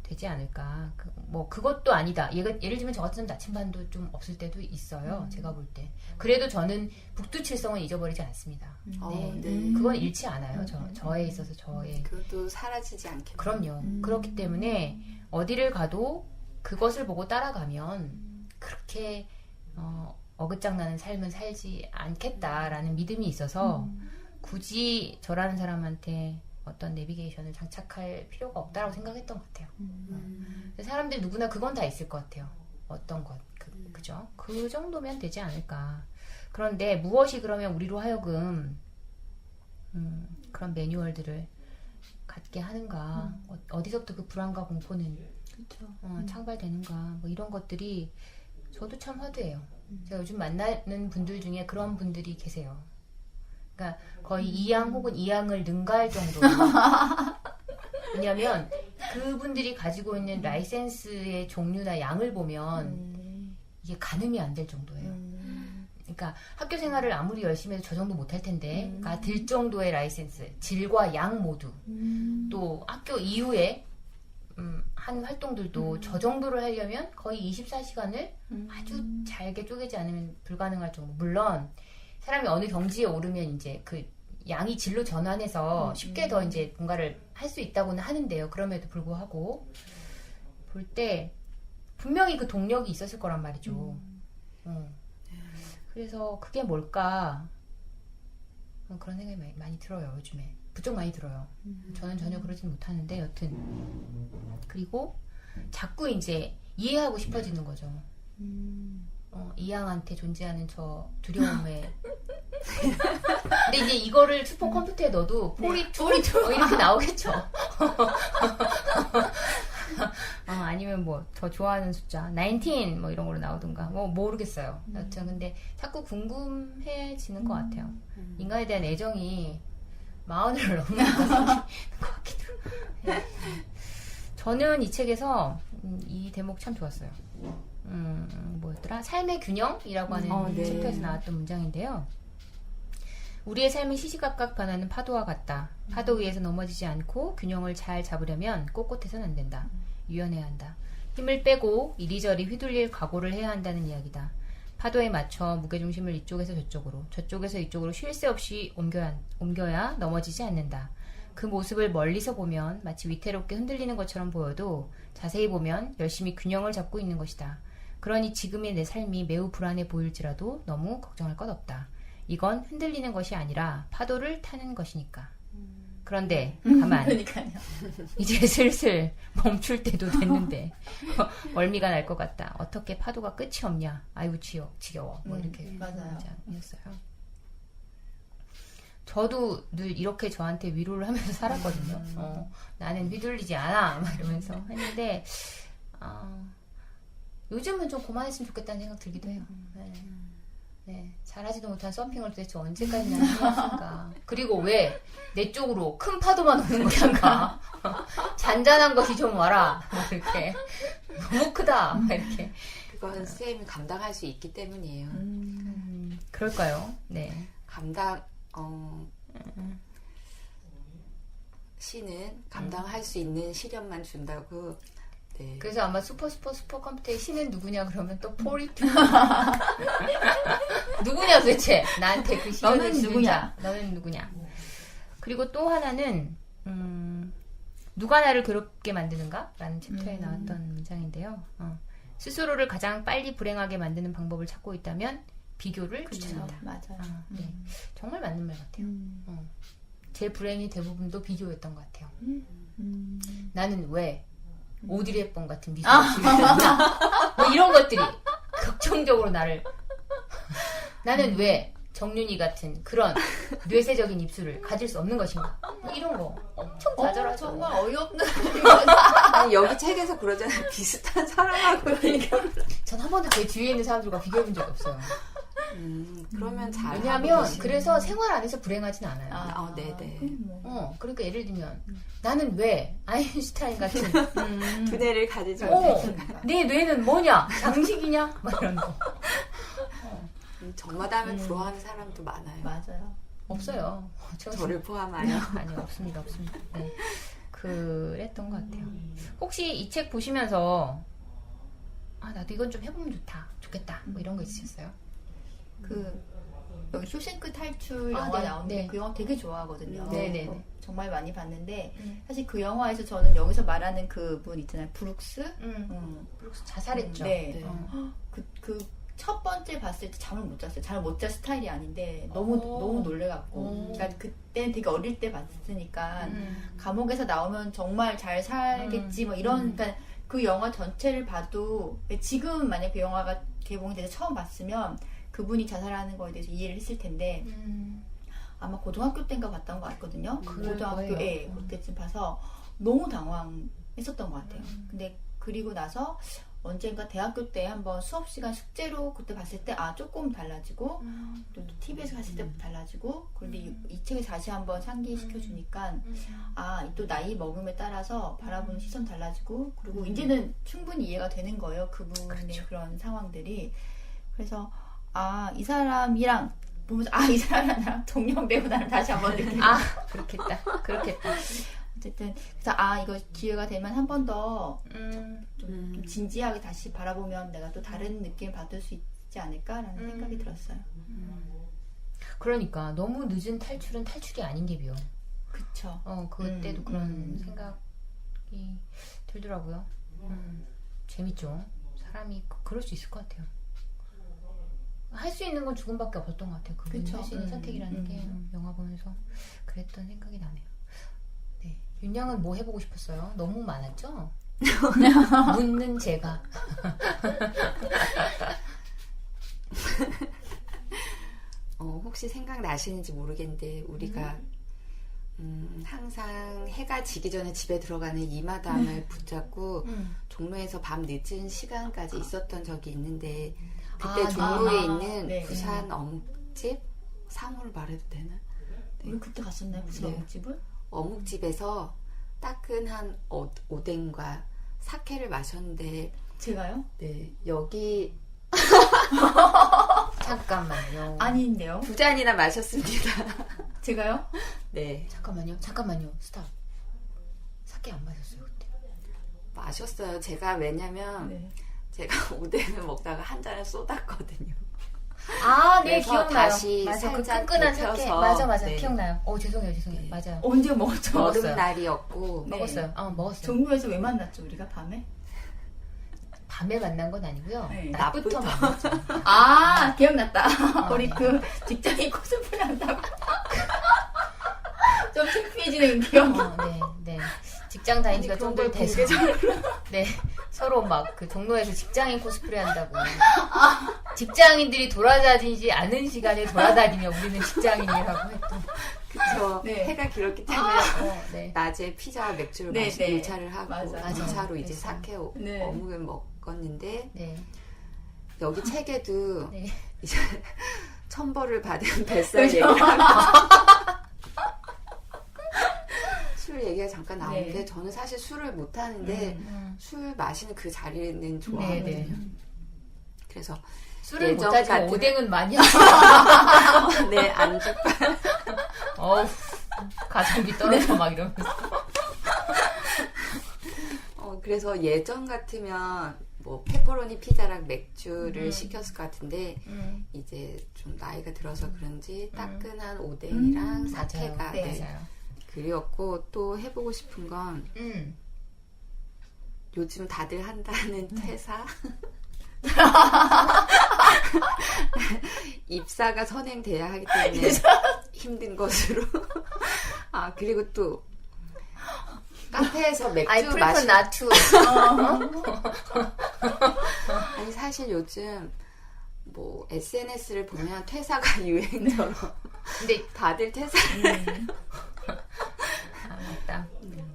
되지 않을까. 뭐 그것도 아니다. 예를 들면 저 같은 나침반도 좀 없을 때도 있어요. 제가 볼 때. 그래도 저는 북두칠성은 잊어버리지 않습니다. 네. 그건 잃지 않아요. 저에 있어서 저의. 그것도 사라지지 않겠네요. 그럼요. 그렇기 때문에 어디를 가도 그것을 보고 따라가면 그렇게 어긋장나는 삶은 살지 않겠다라는 믿음이 있어서 굳이 저라는 사람한테 어떤 내비게이션을 장착할 필요가 없다라고 생각했던 것 같아요. 사람들 누구나 그건 다 있을 것 같아요. 어떤 것, 그죠? 그 정도면 되지 않을까. 그런데 무엇이 그러면 우리로 하여금 그런 매뉴얼들을 갖게 하는가? 어디서부터 그 불안과 공포는 창발되는가? 뭐 이런 것들이 저도 참 화두예요. 제가 요즘 만나는 분들 중에 그런 분들이 계세요. 그러니까 거의 2항 혹은 2항을 능가할 정도로. 왜냐하면 그분들이 가지고 있는 라이센스의 종류나 양을 보면 이게 가늠이 안 될 정도예요. 그러니까 학교 생활을 아무리 열심히 해도 저 정도 못할 텐데 들 정도의 라이센스, 질과 양 모두. 또 학교 이후에 한 활동들도 저 정도를 하려면 거의 24시간을 아주 잘게 쪼개지 않으면 불가능할 정도. 물론 사람이 어느 경지에 오르면 이제 그 양이 질로 전환해서 쉽게 더 이제 뭔가를 할 수 있다고는 하는데요. 그럼에도 불구하고 볼 때 분명히 그 동력이 있었을 거란 말이죠. 그래서 그게 뭘까? 그런 생각이 많이 들어요. 요즘에 부쩍 많이 들어요. 저는 전혀 그러진 못하는데 여튼 그리고 자꾸 이제 이해하고 싶어지는 거죠. 이양한테 존재하는 저 두려움에. 근데 이제 이거를 슈퍼컴퓨터에 넣어도 포리투 이렇게 나오겠죠. 아니면 뭐 저 좋아하는 숫자 19 뭐 이런 걸로 나오든가 뭐 모르겠어요. 여튼 근데 자꾸 궁금해지는 것 같아요. 인간에 대한 애정이 마흔을 넘는 것 같기도. 저는 이 책에서 이 대목 참 좋았어요. 뭐였더라? 삶의 균형이라고 하는 챕터에서 나왔던 문장인데요. 우리의 삶은 시시각각 변하는 파도와 같다. 파도 위에서 넘어지지 않고 균형을 잘 잡으려면 꼿꼿해서는 안 된다. 유연해야 한다. 힘을 빼고 이리저리 휘둘릴 각오를 해야 한다는 이야기다. 파도에 맞춰 무게중심을 이쪽에서 저쪽으로, 저쪽에서 이쪽으로 쉴 새 없이 옮겨야 넘어지지 않는다. 그 모습을 멀리서 보면 마치 위태롭게 흔들리는 것처럼 보여도 자세히 보면 열심히 균형을 잡고 있는 것이다. 그러니 지금의 내 삶이 매우 불안해 보일지라도 너무 걱정할 것 없다. 이건 흔들리는 것이 아니라 파도를 타는 것이니까. 그런데 가만. 그러니까요. 이제 슬슬 멈출 때도 됐는데 멀미가 날 것 같다. 어떻게 파도가 끝이 없냐. 아이고 지겨워. 뭐 이렇게 맞아요. 문장이었어요. 저도 늘 이렇게 저한테 위로를 하면서 살았거든요. 나는 휘둘리지 않아 막 이러면서 했는데 요즘은 좀 그만했으면 좋겠다는 생각 들기도 해요. 네, 잘하지도 못한 서핑을 도대체 언제까지 나는 해왔을까. 그리고 왜 내 쪽으로 큰 파도만 오는 건가. 잔잔한 것이 좀 와라 막 이렇게 너무 크다 막 이렇게. 그건 선생님이 감당할 수 있기 때문이에요. 그럴까요? 네. 신은 감당할 수 있는 시련만 준다고. 네. 그래서 아마 슈퍼 컴퓨터의 신은 누구냐 그러면 또 포리투. 누구냐 도대체 나한테 그 시련을 너는 누구냐? 너는 누구냐? 그리고 또 하나는 누가 나를 괴롭게 만드는가? 라는 챕터에 나왔던 문장인데요. 스스로를 가장 빨리 불행하게 만드는 방법을 찾고 있다면 비교를 추천한다. 맞아요. 네. 정말 맞는 말 같아요. 제 불행이 대부분도 비교였던 것 같아요. 나는 왜 오드리 헵번 같은 미소를 지으려나? 뭐 이런 것들이 걱정적으로 나를. 나는 왜 정윤이 같은 그런 뇌세적인 입술을 가질 수 없는 것인가? 뭐 이런 거 엄청 좌절하죠. 정말 어이없는. 아니, 여기 책에서 그러잖아요. 비슷한 사람하고. 전 한 번도 제 주위에 있는 사람들과 비교해본 적이 없어요. 그러면 잘. 왜냐하면 하고 계시는- 그래서 생활 안에서 불행하진 않아요. 네네. 그러니까 예를 들면 나는 왜 아인슈타인 같은 두뇌를 가지지 어, 못하니까. 내 뇌는 뭐냐? 장식이냐? 막 이런 거. 저마다 하면 부러워하는 사람도 많아요. 맞아요. 없어요. 저를 포함하여. 아니요, 없습니다. 네. 그랬던 것 같아요. 혹시 이 책 보시면서 나도 이건 좀 해보면 좋겠다. 뭐 이런 거 있으셨어요? 여기 쇼생크 탈출 아, 영화 네, 나오는데 네. 그 영화 되게 좋아하거든요. 네네네. 정말 많이 봤는데 사실 그 영화에서 저는 여기서 말하는 그분 있잖아요. 브룩스. 브룩스 자살했죠. 네. 어. 그 첫 번째 봤을 때 잠을 못 잤어요. 잠을 못 잘 스타일이 아닌데 너무 놀래갖고. 그러니까 그때는 되게 어릴 때 봤으니까 감옥에서 나오면 정말 잘 살겠지 뭐 이런. 그러니까 그 영화 전체를 봐도 지금 만약 그 영화가 개봉이 돼서 처음 봤으면 그분이 자살하는 거에 대해서 이해를 했을 텐데 아마 고등학교 때인가 봤던 것 같거든요. 고등학교에 그때쯤 봐서 너무 당황했었던 것 같아요. 근데 그리고 나서 언젠가 대학교 때 한번 수업 시간 숙제로 그때 봤을 때 조금 달라지고 또 TV에서 봤을 때 달라지고 그런데 이 책을 다시 한번 상기시켜 주니까 또 나이 먹음에 따라서 바라보는 시선 달라지고 그리고 이제는 충분히 이해가 되는 거예요. 그분의 그렇죠. 그런 상황들이. 그래서 이 사람이랑 보면서 이 사람이랑 나랑 동년 배우다는 다시 한번 느끼고 그렇겠다. 어쨌든 그래서 이거 기회가 되면 한 번 더 좀 진지하게 다시 바라보면 내가 또 다른 느낌을 받을 수 있지 않을까라는 생각이 들었어요. 그러니까 너무 늦은 탈출은 탈출이 아닌 게 비요. 그쵸. 그때도 그런 생각이 들더라고요. 재밌죠. 사람이 그럴 수 있을 것 같아요. 할 수 있는 건 죽음밖에 없었던 것 같아요. 그분이 할 수 있는 선택이라는 게 영화 보면서 그랬던 생각이 나네요. 네. 윤양은 뭐 해보고 싶었어요? 너무 많았죠? 묻는 제가. 혹시 생각나시는지 모르겠는데 우리가 항상 해가 지기 전에 집에 들어가는 이마담을 붙잡고 종로에서 밤 늦은 시간까지 있었던 적이 있는데 그때 종로에 있는 부산 어묵집 상호를 말해도 되나? 우리 그때 갔었나요? 무슨 어묵집을? 어묵집에서 따끈한 오뎅과 사케를 마셨는데 제가요? 네 여기 잠깐만요. 아닌데요? 2잔이나 마셨습니다. 제가요? 네 잠깐만요. 스탑. 사케 안 마셨어요 그때. 마셨어요. 제가 왜냐면 제가 오뎅을 먹다가 한 잔을 쏟았거든요. 네, 그래서 기억나요. 다시 맞아, 그 살짝 끈끈한 사케. 데펴서, 맞아, 네. 기억나요. 죄송해요. 네. 맞아요. 언제 먹었죠? 먹었어요. 여름날이었고 먹었어요. 먹었어요. 종로에서 왜 만났죠? 우리가 밤에? 밤에 만난 건 아니고요. 네. 낮부터 낮부터. 만났죠. 기억났다. 우리 그 직장인 코스프레 한다고. 좀 창피해지는 기억이. 네. 직장 다닌 지가 좀 더 돼서. 네. 서로 막 그 종로에서 직장인 코스프레 한다고. 직장인들이 돌아다니지 않은 시간에 돌아다니며 우리는 직장인이라고 했던. 그쵸. 네. 해가 길었기 때문에 네. 낮에 피자와 맥주를 네, 마시고 네. 1차를 하고 맞아. 2차로 이제 그래서. 사케 네. 어묵을 먹었는데 네. 여기 책에도 네. 이제 천벌을 받은 뱃살 얘기를 하면서 술 얘기가 잠깐 나오는데 네. 저는 사실 술을 못 하는데 술 마시는 그 자리는 네, 좋아하거든요. 그래서 술을 예전 못하지만 같은- 오뎅은 많이 하죠. 네 안주 가성비 떨어져 막 이러면서. 그래서 예전 같으면 뭐 페퍼로니 피자랑 맥주를 시켰을 것 같은데 이제 좀 나이가 들어서 그런지 따끈한 오뎅이랑 사케가 맞아요. 네. 맞아요. 그리웠고 또 해보고 싶은 건 요즘 다들 한다는 퇴사 입사가 선행돼야 하기 때문에 힘든 것으로 그리고 또 카페에서 맥주 I prefer 마시 not to. 아니 사실 요즘 뭐 SNS를 보면 퇴사가 유행처럼 근데 다들 퇴사 맞다.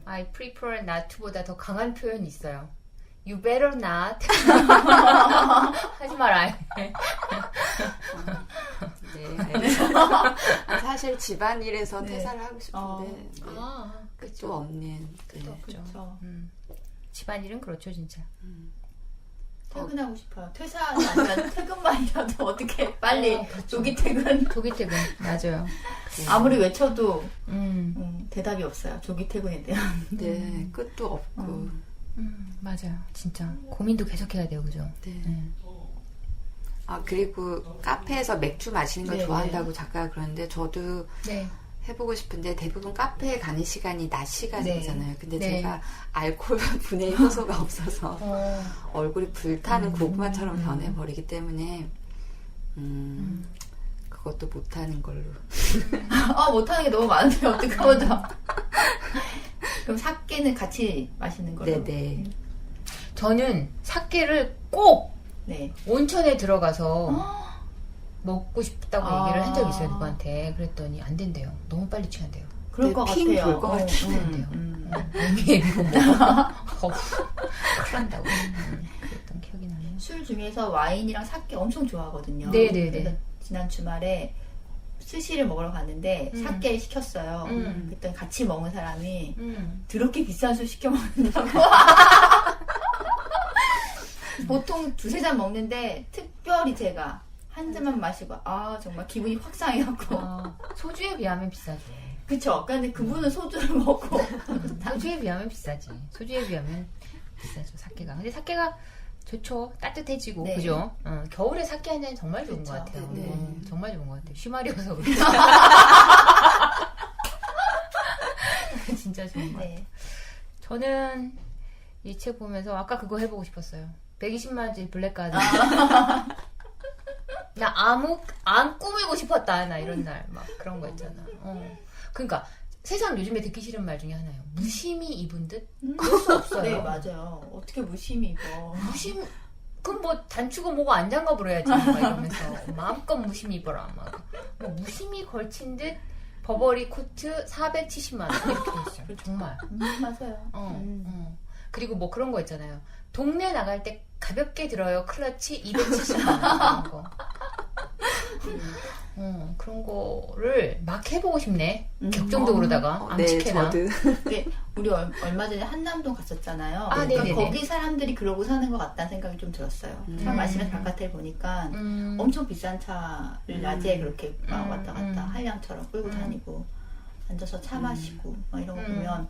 I prefer not to보다 더 강한 표현이 있어요. You better not. 하지 마라. 네, 알겠습니다. 사실 집안일에서 네. 퇴사를 하고 싶은데 네. 끝도 없는. 네. 그렇죠. 집안일은 그렇죠, 진짜. 퇴근하고 싶어요. 퇴사는 아니면 퇴근만이라도 어떻게 빨리 그렇죠. 조기 퇴근. 조기 퇴근, 맞아요. 아무리 외쳐도 대답이 없어요. 조기 퇴근에 대한. 네, 끝도 없고. 맞아요. 진짜. 고민도 계속 해야 돼요, 그죠? 네. 아, 그리고 카페에서 맥주 마시는 걸 네, 좋아한다고 작가가 그러는데 저도 네. 해보고 싶은데 대부분 카페에 가는 시간이 낮 시간이잖아요. 근데 네. 제가 알코올 분해 효소가 없어서 얼굴이 불타는 고구마처럼 변해버리기 때문에 그것도 못하는 걸로. 못하는 게 너무 많은데 어떡하죠? 그럼 사케는 같이 마시는 걸로? 네네. 저는 사케를 꼭 네. 온천에 들어가서 먹고 싶다고 얘기를 한 적이 있어요, 아. 누구한테. 그랬더니 안 된대요. 너무 빨리 취한대요. 그럴 것 핑 같아요. 돌 것 같아요. 안 돼요. 애미애미고 뭐. 큰일 난다고. 그랬던 기억이 나네요. 술 중에서 와인이랑 사케 엄청 좋아하거든요. 네네네. 그래서 지난 주말에 스시를 먹으러 갔는데 사케를 시켰어요. 그랬더니 같이 먹은 사람이 더럽게 비싼 술 시켜 먹는다고. 보통 두세 잔 먹는데 특별히 제가 한 잔만 마시고 정말 기분이 확 상해갖고. 소주에 비하면 비싸죠. 그쵸. 근데 그분은 소주를 먹고. 소주에 비하면 비싸지. 소주에 비하면 비싸죠, 사케가. 근데 사케가 좋죠. 따뜻해지고, 네. 그죠? 겨울에 사케 한 잔이 정말 좋은 그쵸. 것 같아요. 네. 정말 좋은 것 같아요. 쉬마리어서 그렇지. 진짜 좋은 것 같아요. 네. 저는 이 책 보면서 아까 그거 해보고 싶었어요. 120만원짜리 블랙가드. 나 안 꾸미고 싶었다. 나 이런 날. 막 그런 거 있잖아. 그러니까 세상 요즘에 듣기 싫은 말 중에 하나예요. 무심히 입은 듯? 그럴 수 없어요. 네, 맞아요. 어떻게 무심히 입어. 그럼 뭐 단추고 뭐고 안장갑으로 해야지. 막 이러면서 마음껏 무심히 입어라. 막. 뭐 무심히 걸친 듯 버버리 코트 470만 원 이렇게 돼 있어요. 정말. 맞아요. 그리고 뭐 그런 거 있잖아요. 동네 나갈 때 가볍게 들어요. 클러치 270만 원 그런 거. 그런 거를 막 해보고 싶네. 격정적으로다가 네, 암칙해나. 저도. 네, 우리 얼마 전에 한남동 갔었잖아요. 아, 그러니까 네네네. 거기 사람들이 그러고 사는 것 같다는 생각이 좀 들었어요. 차 마시면서 바깥을 보니까 엄청 비싼 차를 낮에 그렇게 막 왔다 갔다 한량처럼 끌고 다니고 앉아서 차 마시고 막 이런 거 보면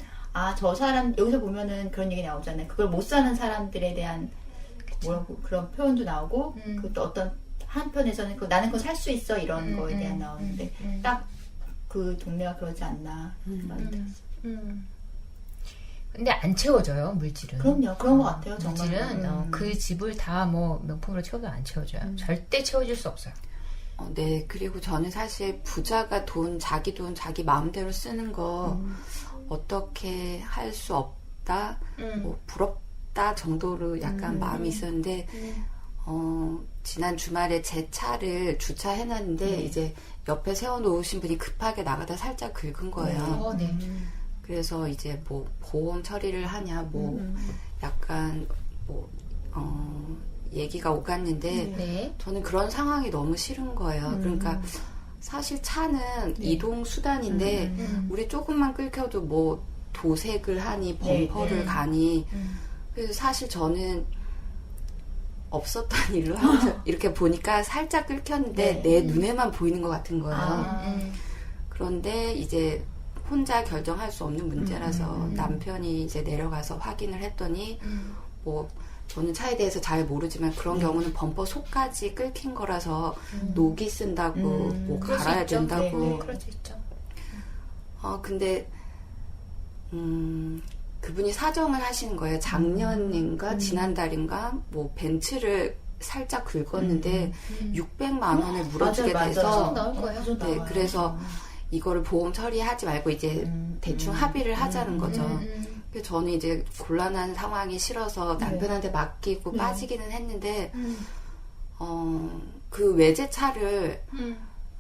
저 사람 여기서 보면은 그런 얘기 나오잖아요. 그걸 못 사는 사람들에 대한 뭐라고 그런 표현도 나오고 또 어떤 한편에서는 나는 그거 살 수 있어 이런 거에 대한 나오는데 딱 그 동네가 그러지 않나 생각이 들었어요. 근데 안 채워져요, 물질은. 그럼요. 그런 것 같아요. 정말. 물질은 그 집을 다 뭐 명품으로 채워도 안 채워져요. 절대 채워질 수 없어요. 네, 그리고 저는 사실 부자가 자기 돈 자기 마음대로 쓰는 거 어떻게 할 수 없다, 뭐 부럽다 정도로 약간 마음이 있었는데 지난 주말에 제 차를 주차해놨는데 이제 옆에 세워놓으신 분이 급하게 나가다 살짝 긁은 거예요. 네. 그래서 이제 뭐 보험 처리를 하냐, 뭐 약간 뭐 얘기가 오갔는데 네. 저는 그런 상황이 너무 싫은 거예요. 그러니까 사실 차는 이동 수단인데 우리 조금만 끌켜도 뭐 도색을 하니 범퍼를 가니 그래서 사실 저는 없었던 일로 하면서 이렇게 보니까 살짝 끌켰는데 내 눈에만 보이는 것 같은 거예요. 그런데 이제 혼자 결정할 수 없는 문제라서 남편이 이제 내려가서 확인을 했더니 뭐 저는 차에 대해서 잘 모르지만 그런 경우는 범퍼 속까지 끌킨 거라서 녹이 쓴다고 뭐 그럴 수 갈아야 있죠. 된다고. 네, 그럴 수 있죠. 근데 그분이 사정을 하시는 거예요. 작년인가 지난달인가 뭐 벤츠를 살짝 긁었는데 600만 원을 물어주게 돼서 나올 거예요. 네, 그래서 이거를 보험 처리하지 말고 이제 대충 합의를 하자는 거죠. 그래서 저는 이제 곤란한 상황이 싫어서 남편한테 맡기고 빠지기는 했는데 그 외제차를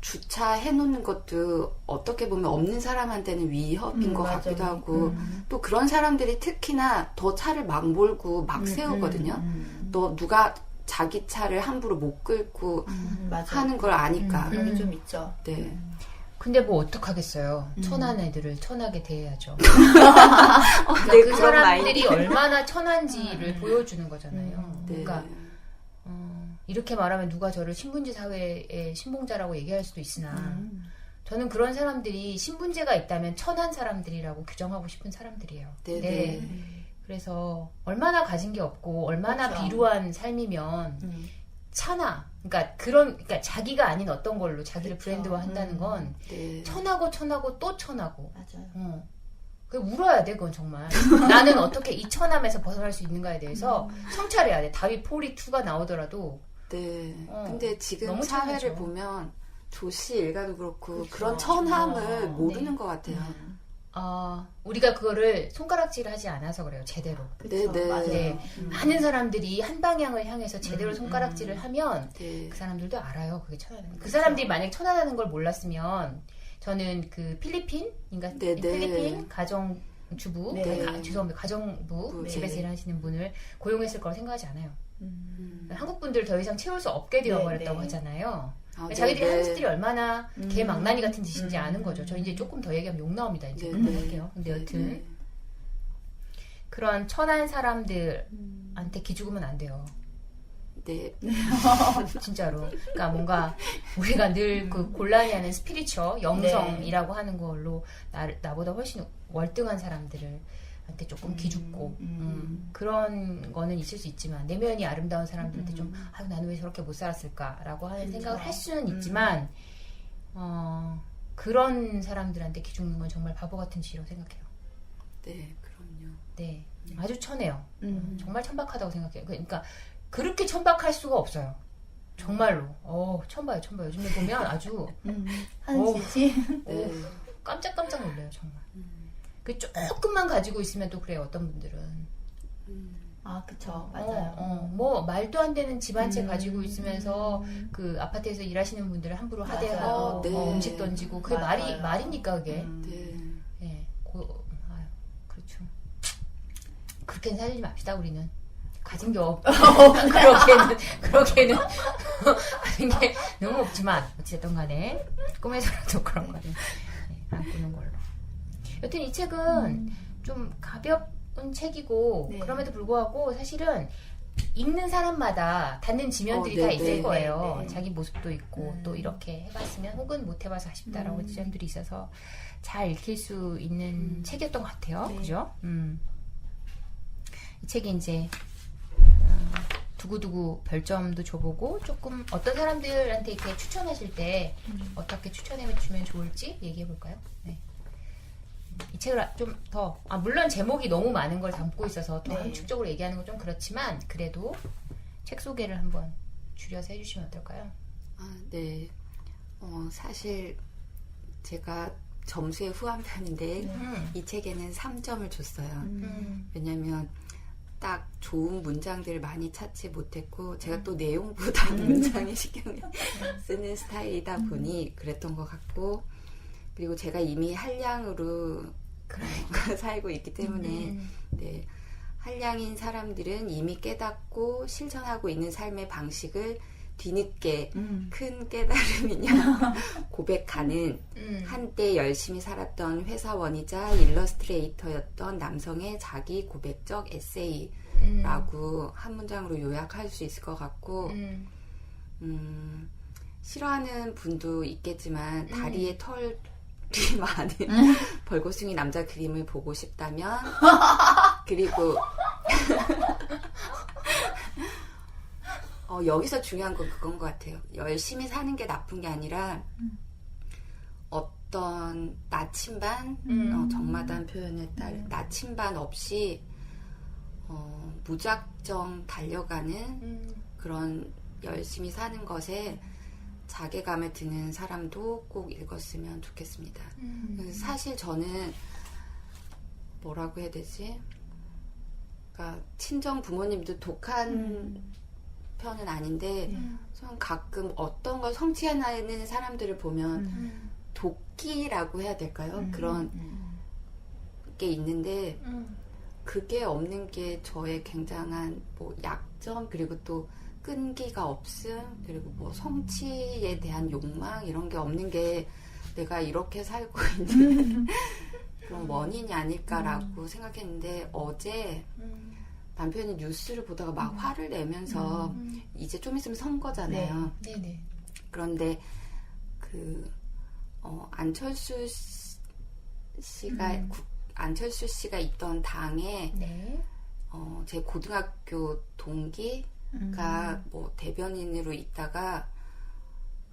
주차해 놓는 것도 어떻게 보면 없는 사람한테는 위협인 것 맞아요. 같기도 하고 또 그런 사람들이 특히나 더 차를 막 몰고 막 세우거든요. 너 누가 자기 차를 함부로 못 끌고 맞아요. 하는 걸 아니까. 그런 게 좀 있죠. 네. 근데 뭐 어떡하겠어요. 천한 애들을 천하게 대해야죠. 네, 그 그런 사람들이 마인드. 얼마나 천한지를 보여주는 거잖아요. 네. 그러니까 이렇게 말하면 누가 저를 신분지 사회의 신봉자라고 얘기할 수도 있으나 저는 그런 사람들이 신분제가 있다면 천한 사람들이라고 규정하고 싶은 사람들이에요. 네. 그래서 얼마나 가진 게 없고 얼마나 그렇죠. 비루한 삶이면 그러니까 자기가 아닌 어떤 걸로 자기를 그렇죠. 브랜드화 한다는 건 네. 천하고 또 천하고. 맞아요. 그 울어야 돼, 그건 정말. 나는 어떻게 이 천함에서 벗어날 수 있는가에 대해서 성찰해야 돼. 다윗 포리 2가 나오더라도. 네. 근데 지금 너무 사회를 천하죠. 보면 조씨 일가도 그렇고 그렇죠. 그런 천함을 모르는 네. 것 같아요. 우리가 그거를 손가락질 하지 않아서 그래요, 제대로. 그쵸, 네, 네. 맞아요. 네. 많은 사람들이 한 방향을 향해서 제대로 손가락질을 하면 네. 그 사람들도 알아요, 그게 천하다는. 그 사람들이 만약 천하다는 걸 몰랐으면 저는 그 필리핀인가? 네, 네. 필리핀 가정주부, 네. 죄송합니다. 가정부, 네. 집에서 일하시는 분을 고용했을 거라고 생각하지 않아요. 한국 분들 더 이상 채울 수 없게 되어버렸다고 네. 하잖아요. 아, 자기들이 네, 하는 네. 짓들이 얼마나 개망나니 같은 짓인지 아는 거죠. 저 이제 조금 더 얘기하면 욕 나옵니다. 이제 네, 그만할게요. 근데 여튼 네. 그런 천한 사람들한테 기죽으면 안 돼요. 네. 진짜로. 그러니까 뭔가 우리가 늘 그 곤란해하는 스피리처, 영성이라고 하는 걸로 나보다 훨씬 월등한 사람들을 한테 조금 기죽고 그런 거는 있을 수 있지만 내면이 아름다운 사람들한테 좀 아유 나는 왜 저렇게 못 살았을까라고 하는 생각을 할 수는 있지만 그런 사람들한테 기죽는 건 정말 바보 같은 짓이라고 생각해요. 네, 그럼요. 네, 아주 천해요. 정말 천박하다고 생각해요. 그러니까 그렇게 천박할 수가 없어요. 정말로. 천봐요. 요즘에 보면 아주 하는 짓이 네. 깜짝깜짝 놀래요, 정말. 그 조금만 가지고 있으면 또 그래요, 어떤 분들은. 그쵸, 맞아요. 뭐 말도 안 되는 집 한 채 가지고 있으면서 그 아파트에서 일하시는 분들을 함부로 맞아요. 하대하고 네. 음식 던지고 그게 맞아요. 말입니까 그게? 네. 예, 그렇죠. 그렇게는 살지 맙시다 우리는. 가진 게 그렇게는 가진 게 너무 없지만 어찌됐든 간에 꿈에서라도 그런 거는 안 꾸는 걸로. 여튼 이 책은 좀 가벼운 책이고 네. 그럼에도 불구하고 사실은 읽는 사람마다 닿는 지면들이 다 네, 있을 네, 거예요. 네, 네. 자기 모습도 있고 또 이렇게 해봤으면 혹은 못 해봐서 아쉽다라고 지점들이 있어서 잘 읽힐 수 있는 책이었던 것 같아요. 네. 그죠? 이 책이 이제 두고두고 별점도 줘보고 조금 어떤 사람들한테 이렇게 추천하실 때 어떻게 추천해 주면 좋을지 얘기해 볼까요? 네. 이 책을 좀 더 물론 제목이 너무 많은 걸 담고 있어서 더 네. 함축적으로 얘기하는 건 좀 그렇지만 그래도 책 소개를 한번 줄여서 해주시면 어떨까요? 네. 사실 제가 점수에 후한 편인데 이 책에는 3점을 줬어요. 왜냐면 딱 좋은 문장들을 많이 찾지 못했고 제가 또 내용보다 문장에 신경을 쓰는 스타일이다 보니 그랬던 것 같고 그리고 제가 이미 한량으로 살고 있기 때문에 네, 한량인 사람들은 이미 깨닫고 실천하고 있는 삶의 방식을 뒤늦게 큰 깨달음이냐 고백하는 한때 열심히 살았던 회사원이자 일러스트레이터였던 남성의 자기 고백적 에세이라고 한 문장으로 요약할 수 있을 것 같고 싫어하는 분도 있겠지만 다리에 털이 많은 벌거숭이 남자 그림을 보고 싶다면 그리고 여기서 중요한 건 그건 것 같아요. 열심히 사는 게 나쁜 게 아니라 어떤 나침반, 정마다한 표현에 따라 나침반 없이 무작정 달려가는 그런 열심히 사는 것에 자괴감을 드는 사람도 꼭 읽었으면 좋겠습니다. 사실 저는 뭐라고 해야 되지? 그러니까 친정 부모님도 독한 편은 아닌데 저는 가끔 어떤 걸 성취하는 사람들을 보면 도끼라고 해야 될까요? 그런 게 있는데 그게 없는 게 저의 굉장한 뭐 약점 그리고 또 끈기가 없음, 그리고 뭐 성취에 대한 욕망 이런 게 없는 게 내가 이렇게 살고 있는 그런 원인이 아닐까라고 생각했는데 어제 남편이 뉴스를 보다가 막 화를 내면서 이제 좀 있으면 선거잖아요. 네네. 그런데 안철수 씨가 있던 당에 네. 제 고등학교 동기가 뭐 대변인으로 있다가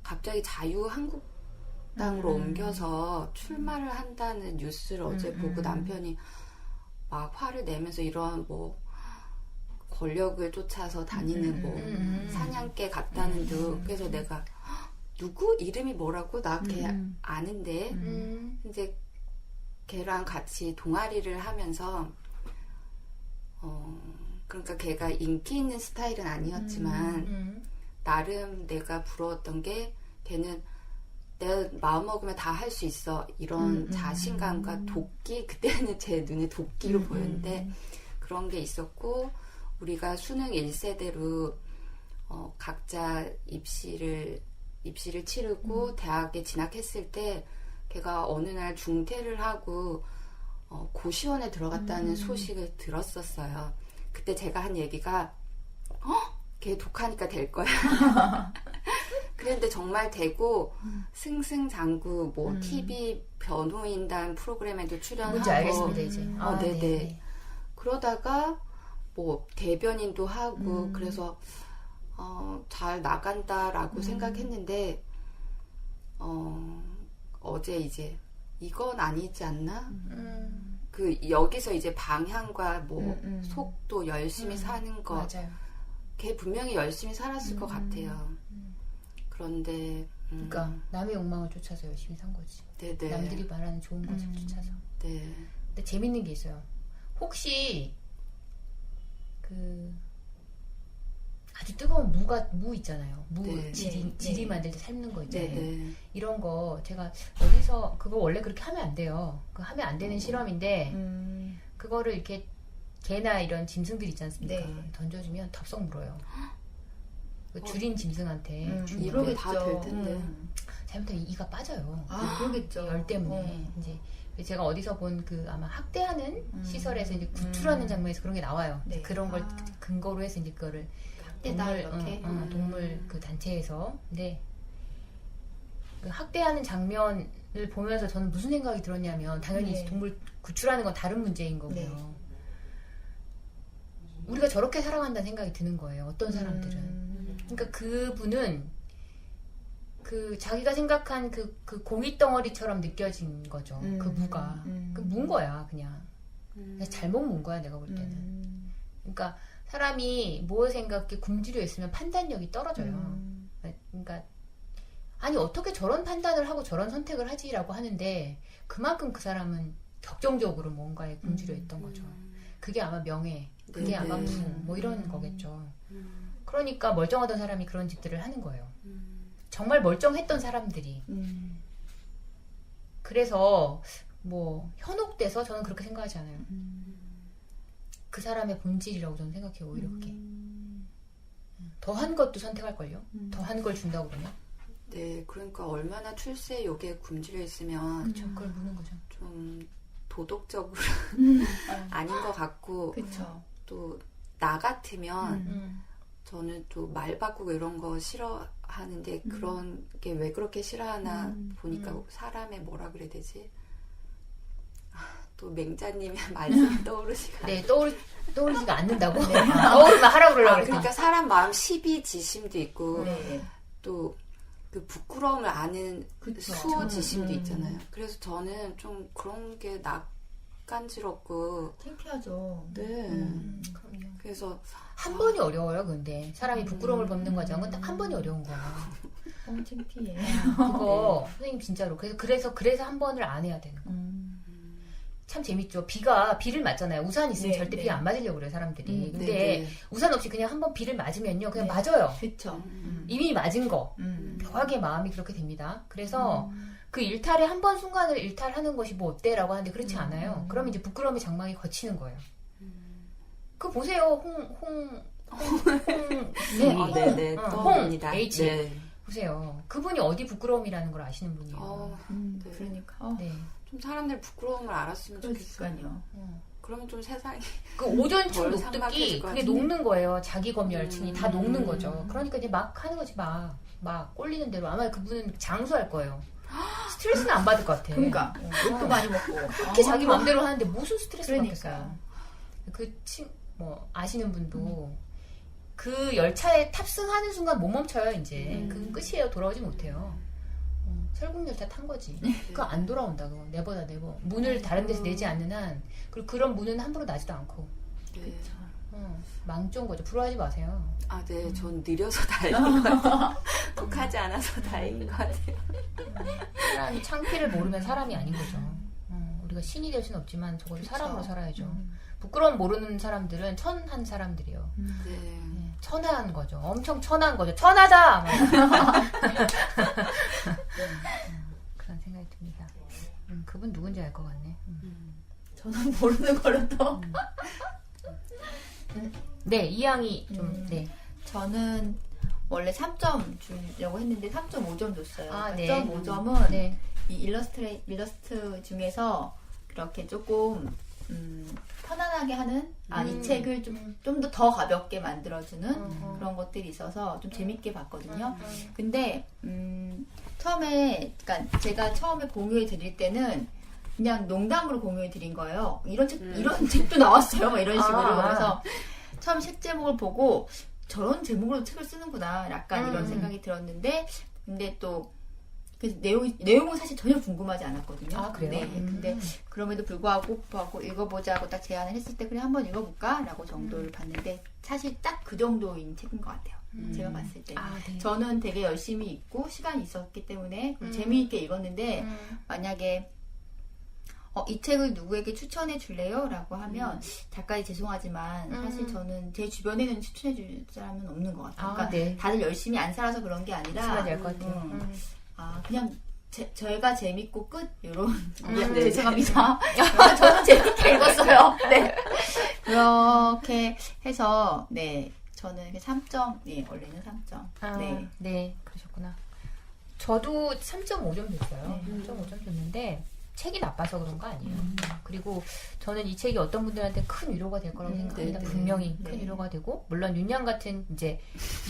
갑자기 자유한국당으로 옮겨서 출마를 한다는 뉴스를 어제 보고 남편이 막 화를 내면서 이런 뭐 권력을 쫓아서 다니는 뭐 사냥개 같다는 둥. 그래서 내가 누구 이름이 뭐라고 나 걔 아는데 이제 걔랑 같이 동아리를 하면서 그러니까 걔가 인기 있는 스타일은 아니었지만 나름 내가 부러웠던 게 걔는 내가 마음먹으면 다 할 수 있어 이런 자신감과 도끼, 그때는 제 눈에 도끼로 보였는데 그런 게 있었고 우리가 수능 1세대로 각자 입시를 치르고 대학에 진학했을 때 걔가 어느 날 중퇴를 하고 고시원에 들어갔다는 소식을 들었었어요. 그때 제가 한 얘기가 걔 독하니까 될 거야. 그랬는데 정말 되고 승승장구 뭐 TV 변호인단 프로그램에도 출연하고 뭔지 알겠습니다 이제. 네네. 네. 그러다가 뭐 대변인도 하고 그래서 잘 나간다라고 생각했는데 어제 이제 이건 아니지 않나? 그 여기서 이제 방향과 뭐 속도 열심히 사는 것 맞아요. 걔 분명히 열심히 살았을 것 같아요. 그런데 그러니까 남의 욕망을 쫓아서 열심히 산 거지. 네네. 남들이 말하는 좋은 것을 쫓아서. 네. 근데 재밌는 게 있어요. 혹시 그 아주 뜨거운 무 있잖아요. 네. 지리 만들 때 삶는 거 있잖아요. 네네. 이런 거 제가 여기서 그거 원래 그렇게 하면 안 돼요. 그거 하면 안 되는 실험인데 그거를 이렇게 개나 이런 짐승들 있지 않습니까? 네. 던져주면 덥석 물어요. 그 줄인 짐승한테 이게 그러겠죠. 다 될 텐데. 잘못하면 이가 빠져요. 그러겠죠. 열 때문에 이제 제가 어디서 본 그 아마 학대하는 시설에서 이제 구출하는 장면에서 그런 게 나와요. 네. 그런 걸 근거로 해서 이제 그거를 학대다 이렇게. 동물 그 단체에서 근데 그 학대하는 장면을 보면서 저는 무슨 생각이 들었냐면 당연히 네. 동물 구출하는 건 다른 문제인 거고요. 네. 우리가 저렇게 살아간다는 생각이 드는 거예요. 어떤 사람들은. 그러니까 그분은 그 자기가 생각한 그 고깃 덩어리처럼 느껴진 거죠. 그 무가. 그 문 거야, 그냥. 그냥 잘못 문 거야, 내가 볼 때는. 그러니까 사람이 뭘 생각해 굶주려 있으면 판단력이 떨어져요. 그러니까 아니 어떻게 저런 판단을 하고 저런 선택을 하지라고 하는데 그만큼 그 사람은 격정적으로 뭔가에 굶주려 있던 거죠. 그게 아마 명예, 그게 네네. 아마 부, 뭐 이런 거겠죠. 그러니까 멀쩡하던 사람이 그런 짓들을 하는 거예요. 정말 멀쩡했던 사람들이. 그래서 뭐 현혹돼서 저는 그렇게 생각하지 않아요. 그 사람의 본질이라고 저는 생각해요. 오히려 그게. 더한 것도 선택할걸요. 더한 걸 준다고 그러면. 네, 그러니까 얼마나 출세 욕에 굶주려 있으면 그렇죠. 그걸 묻는 거죠. 좀 도덕적으로 아닌 것 같고 그렇죠. 또 나 같으면 저는 또 말 바꾸고 이런 거 싫어하는데 그런 게 왜 그렇게 싫어하나 보니까 사람의 뭐라 그래야 되지? 또 맹자님의 말씀이 떠오르지가 네, 떠오르지가 않는다고? 떠오르면 하라고 그러려고 그랬더니. 그러니까 사람 마음 시비지심도 있고 네. 또 그 부끄러움을 아는 그쵸. 수호지심도 있잖아요. 그래서 저는 좀 그런 게 낯간지럽고 창피하죠. 네. 그럼요. 그래서 한 번이 어려워요, 근데. 사람이 부끄러움을 벗는 과정은 딱 한 번이 어려운 거야. 창피해. 그거, 선생님 진짜로. 그래서 한 번을 안 해야 되는 거야. 참 재밌죠. 비를 맞잖아요. 우산 있으면 네, 절대 네. 비 안 맞으려고 그래요, 사람들이. 근데 네. 우산 없이 그냥 한번 비를 맞으면요. 그냥 네. 맞아요. 그렇죠. 이미 맞은 거. 묘하게 마음이 그렇게 됩니다. 그래서 그 일탈에 한 번 순간을 일탈하는 것이 뭐 어때라고 하는데 그렇지 않아요. 그러면 이제 부끄러움의 장막이 거치는 거예요. 그거 보세요. 네. 네네. 떠오릅니다. H. 네. 보세요. 그분이 어디 부끄러움이라는 걸 아시는 분이에요. 네. 그러니까. 네. 좀 사람들 부끄러움을 알았으면 좋겠어요. 그러니까요. 그러면 좀 세상이 그 오존층 덜 녹듣기 삭막해질 것 그게 같은데. 녹는 거예요. 자기 검열층이 다 녹는 거죠. 그러니까 이제 막 하는 거지 막 꼴리는 대로. 아마 그분은 장수할 거예요. 스트레스는 안 받을 것 같아. 그러니까 욕도 많이 먹고 그렇게 자기 마음대로 하는데 무슨 스트레스 그러니까. 받겠어요. 아시는 분도 그 열차에 탑승하는 순간 못 멈춰요. 이제 그건 끝이에요. 돌아오지 못해요. 설국 열차 탄 거지. 그거 안 돌아온다. 그거 네버다 네버. 문을 다른 데서 내지 않는 한 그리고 그런 문은 함부로 나지도 않고. 네. 망조인 거죠. 부러워하지 마세요. 아, 네. 전 느려서 다행인 것 같아요. 꼭 하지 않아서 다행인 것 같아요. 사람이 창피를 모르면 사람이 아닌 거죠. 우리가 신이 될 수는 없지만 적어도 그쵸. 사람으로 살아야죠. 부끄러움 모르는 사람들은 천한 사람들이요. 네. 천한 거죠. 엄청 천한 거죠. 천하다! 그런 생각이 듭니다. 그분 누군지 알 것 같네. 저는 모르는 걸로 또 네, 이양이 좀, 네. 저는 원래 3점 주려고 했는데 3.5점 줬어요. 아, 네. 3.5점은 네. 이 일러스트 중에서 그렇게 조금 편안하게 하는 이 책을 좀 더 가볍게 만들어주는 그런 것들이 있어서 좀 재밌게 봤거든요. 근데 처음에 그러니까 제가 처음에 공유해 드릴 때는 그냥 농담으로 공유해 드린 거예요. 이런 책도 나왔어요. 막 이런 식으로. 그래서 처음 책 제목을 보고 저런 제목으로 책을 쓰는구나. 약간 이런 생각이 들었는데 근데 또 그 내용은 사실 전혀 궁금하지 않았거든요. 아, 그래요? 네. 근데 그럼에도 불구하고 읽어보자고 딱 제안을 했을 때 그래 한번 읽어볼까? 라고 정도를 봤는데 사실 딱 그 정도인 책인 것 같아요. 제가 봤을 때. 네. 저는 되게 열심히 읽고 시간이 있었기 때문에 재미있게 읽었는데 만약에 이 책을 누구에게 추천해 줄래요? 라고 하면 작가에 죄송하지만 사실 저는 제 주변에는 추천해 줄 사람은 없는 것 같아요. 그러니까 네. 다들 열심히 안 살아서 그런 게 아니라 될것 같아요. 그냥 저희가 재밌고 끝 이런 네. 죄송합니다. 저는 재밌게 읽었어요. 네. 그렇게 해서 네 저는 3점 원래는 3점. 네. 네, 그러셨구나. 저도 3.5점 줬어요. 3.5점 줬는데 책이 나빠서 그런 거 아니에요. 그리고 저는 이 책이 어떤 분들한테 큰 위로가 될 거라고 생각합니다. 네, 분명히 네. 큰 위로가 되고 물론 윤양 같은 이제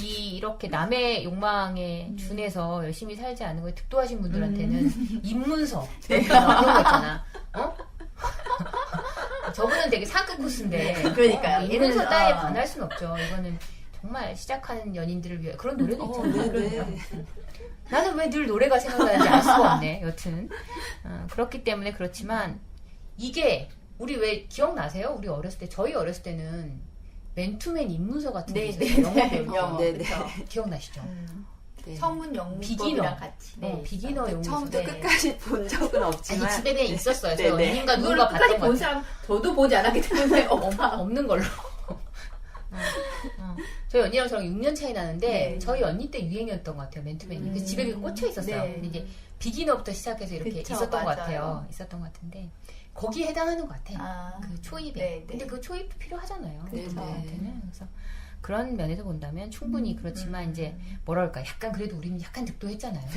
이렇게 남의 욕망에 준해서 열심히 살지 않은 거에 득도하신 분들한테는 입문서 그런 거 있잖아. 저분은 되게 상급 코스인데 그러니까요. 입문서 얘는, 따위에 반할 순 없죠. 이거는 정말 시작하는 연인들을 위해 그런 노래도 있잖아요. 네. 나는 왜 늘 노래가 생각나는지 알 수가 없네. 여튼 그렇기 때문에 그렇지만 이게 우리 왜 기억나세요? 우리 어렸을 때 저희 어렸을 때는 맨투맨 입문서 같은 게 있었어요. 영어 배우고 네, 네. 기억나시죠? 네. 성문 영문법이랑 같이. 비기너 용문서. 처음부터 끝까지 본 적은 없지만 아니 집에 그냥 있었어요. 네, 저희 네. 언니인가 그걸 누군가 끝까지 봤던 것 본 같아요. 사람 저도 보지 않았기 때문에 없는 걸로. 저희 언니랑 저랑 6년 차이 나는데 네. 저희 언니 때 유행이었던 것 같아요. 맨투맨이. 그래서 집에 그게 꽂혀 있었어요. 네. 근데 이제 비기너부터 시작해서 이렇게 그쵸, 있었던 것 맞아요. 같아요. 있었던 것 같은데 거기에 해당하는 것 같아. 그 초입에. 네, 네. 근데 그 초입도 필요하잖아요. 네, 그분들한테는. 그래서 그런 면에서 본다면 충분히 그렇지만 이제 뭐랄까 약간 그래도 우리는 약간 득도했잖아요.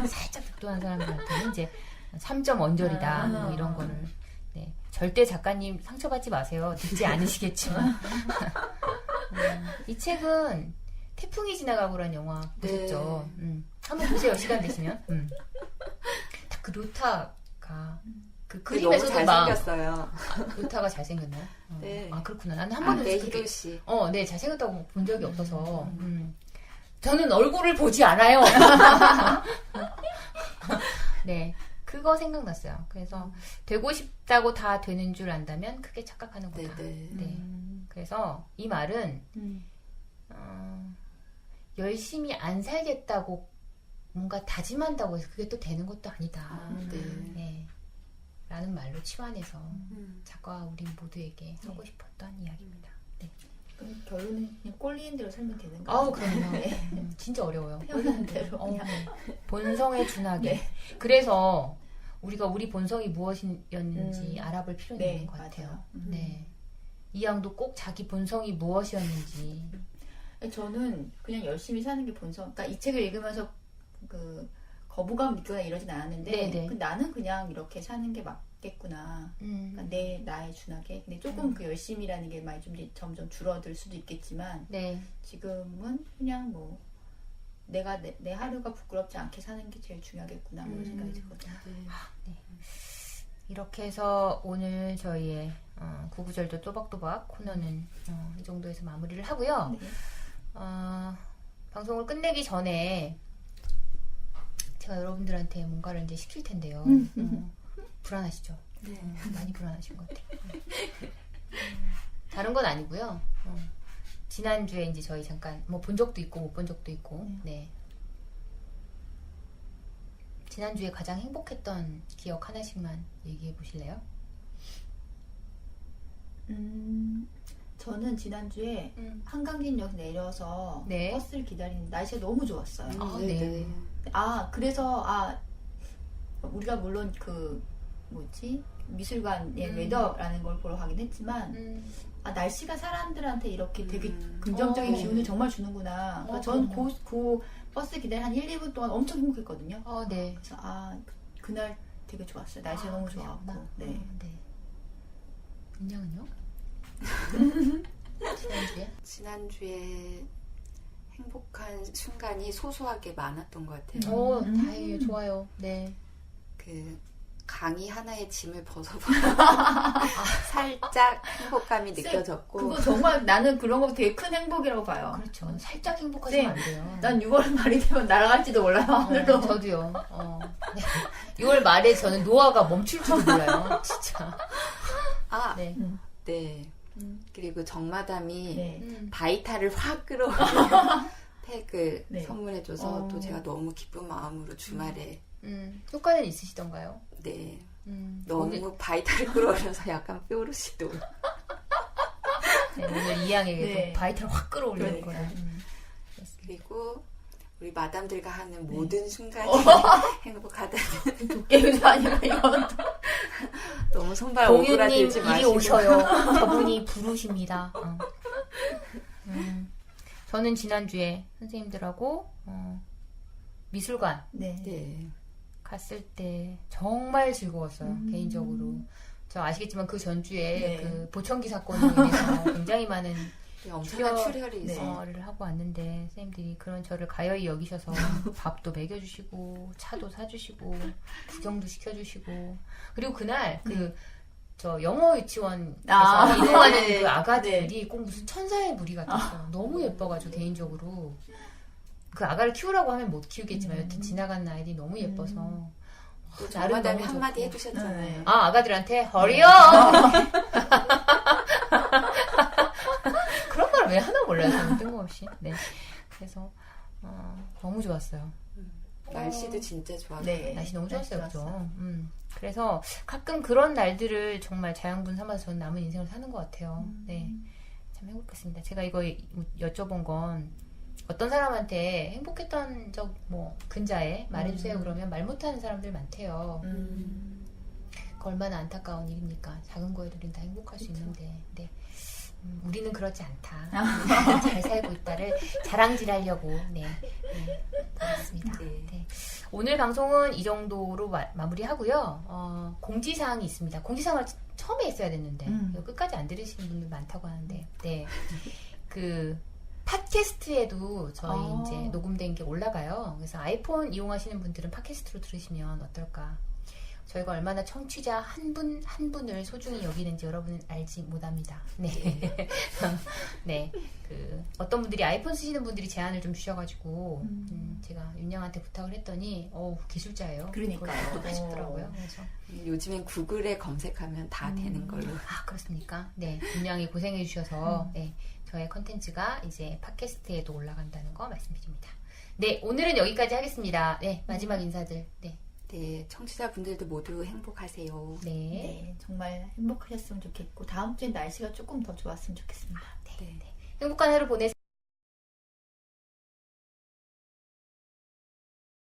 살짝 득도한 사람들한테는 이제 3점 언저리다 뭐 이런 거를. 네. 절대 작가님 상처받지 마세요. 듣지 않으시겠지만. 이 책은 태풍이 지나가고라는 영화 보셨죠? 한번 보세요. 시간 되시면. 딱 그 로타가 그 너무 그림에서도 막 잘생겼어요. 로타가 잘생겼나요? 네. 아 그렇구나. 나는 한 번도 네, 그렇게 희도 씨. 네 잘생겼다고 본 적이 없어서 저는 얼굴을 보지 않아요. 네. 그거 생각났어요. 그래서 되고 싶다고 다 되는 줄 안다면 크게 착각하는 거다. 네. 그래서 이 말은 열심히 안 살겠다고 뭔가 다짐한다고 해서 그게 또 되는 것도 아니다. 네. 라는 말로 치환해서 작가와 우리 모두에게 하고 싶었던 이야기입니다. 네. 그럼 결론은 그냥 꼴리는 대로 살면 되는 거예요. 아우 그럼요. 진짜 어려워요. 편한 대로 그냥. 본성에 준하게. 네. 그래서 우리가 우리 본성이 무엇이었는지 알아볼 필요는 네, 있는 것 같아요. 맞아요. 네. 이 양도 꼭 자기 본성이 무엇이었는지 저는 그냥 열심히 사는 게 본성. 그러니까 이 책을 읽으면서 그 거부감 느끼거나 이러진 않았는데 네네. 나는 그냥 이렇게 사는 게 맞겠구나. 그러니까 내 나에 준하게. 근데 조금 그 열심이라는 게 많이 좀 점점 줄어들 수도 있겠지만 네. 지금은 그냥 뭐 내가 내 하루가 부끄럽지 않게 사는 게 제일 중요하겠구나 뭐 생각이 들거든요. 네. 이렇게 해서 오늘 저희의 구구절도 또박또박 코너는 이 정도에서 마무리를 하고요. 네. 방송을 끝내기 전에 제가 여러분들한테 뭔가를 이제 시킬 텐데요. 불안하시죠? 네. 많이 불안하신 것 같아요. 다른 건 아니고요. 지난주에 이제 저희 잠깐 뭐 본 적도 있고 못 본 적도 있고, 네. 지난주에 가장 행복했던 기억 하나씩만 얘기해 보실래요? 저는 지난주에 한강진역 내려서 네. 버스를 기다리는 날씨가 너무 좋았어요. 아, 네. 그래서 우리가 물론 그 뭐지 미술관의 웨더라는 걸 보러 가긴 했지만 날씨가 사람들한테 이렇게 되게 긍정적인 기운을 정말 주는구나. 그러니까 전 그 버스 기다리 한 1, 2분 동안 엄청 행복했거든요. 네. 그래서 그날 되게 좋았어요. 날씨가 너무 좋았고. 네. 네. 은영은요? 지난주에 행복한 순간이 소소하게 많았던 것 같아요. 다행이에요. 좋아요. 네. 그 강의 하나의 짐을 벗어보면 살짝 행복감이 느껴졌고 그거 정말 나는 그런 거 되게 큰 행복이라고 봐요. 그렇죠. 살짝 행복하시면 안 돼요. 난 6월 말이 되면 날아갈지도 몰라요. 하늘로. 저도요. 네. 6월 말에 저는 노화가 멈출지도 몰라요. 진짜. 네. 네. 그리고 정마담이 네. 바이탈을 확 끌어올리는 팩을 네. 선물해줘서 또 제가 너무 기쁜 마음으로 주말에 효과는 있으시던가요? 네. 너무 바이탈을 끌어올려서 약간 뾰루시도 네, 오늘 이양에게도 네. 바이탈을 확 끌어올리는 거를. 그리고 우리 마담들과 하는 모든 순간이 행복하다는 도깨비도 아니고 이건 너무 손발 공유님 오그라들지 이리 마시고 오셔요. 저분이 부르십니다. 저는 지난주에 선생님들하고 미술관 네. 갔을 때 정말 즐거웠어요. 개인적으로. 저 아시겠지만 그 전주에 네. 그 보청기 사건으로 인해서 굉장히 많은 엄청난 출혈이 있어요. 를 하고 왔는데 선생님들이 그런 저를 가여이 여기셔서 밥도 먹여주시고 차도 사주시고 구경도 시켜주시고 그리고 그날 저 영어 유치원에서 이동하는 네. 그 아가들이 꼭 무슨 천사의 무리 같았어요. 너무 예뻐가지고 개인적으로 그 아가를 키우라고 하면 못 키우겠지만 여튼 지나가는 아이들이 너무 예뻐서 또 나름 정마담이 너무 한마디 좋고. 해주셨잖아요. 네. 아가들한테 허리요 그런 걸 왜 하나 몰라요. 저는 뜬금없이. 네. 그래서 너무 좋았어요. 날씨도 진짜 좋았고 네. 날씨 너무 좋았어요. 날씨 그죠? 그래서 가끔 그런 날들을 정말 자양분 삼아서 저는 남은 인생을 사는 것 같아요. 네. 참 행복했습니다. 제가 이거 여쭤본 건 어떤 사람한테 행복했던 적 뭐 근자에 말해주세요 그러면 말 못하는 사람들 많대요. 그 얼마나 안타까운 일입니까? 작은 거에도 우린 다 행복할 수 있는데 네. 우리는 그렇지 않다. 잘 살고 있다를 자랑질하려고 그렇습니다. 네. 오늘 방송은 이 정도로 마무리하고요. 공지사항이 있습니다. 공지사항을 처음에 했어야 됐는데 이거 끝까지 안 들으시는 분들 많다고 하는데 그 팟캐스트에도 저희 이제 녹음된 게 올라가요. 그래서 아이폰 이용하시는 분들은 팟캐스트로 들으시면 어떨까? 저희가 얼마나 청취자 한 분을 소중히 여기는지 여러분은 알지 못합니다. 네. 네. 어떤 분들이 아이폰 쓰시는 분들이 제안을 좀 주셔가지고, 제가 윤양한테 부탁을 했더니, 기술자예요. 그러니까요. 하시더라고요. 그래서. 요즘엔 구글에 검색하면 다 되는 걸로. 그렇습니까? 네. 윤양이 고생해주셔서, 네. 저의 컨텐츠가 이제 팟캐스트에도 올라간다는 거 말씀드립니다. 네. 오늘은 여기까지 하겠습니다. 네. 마지막 인사들. 네. 네, 청취자분들도 모두 행복하세요. 네, 정말 행복하셨으면 좋겠고 다음 주엔 날씨가 조금 더 좋았으면 좋겠습니다. 네. 행복한 하루 보내세요.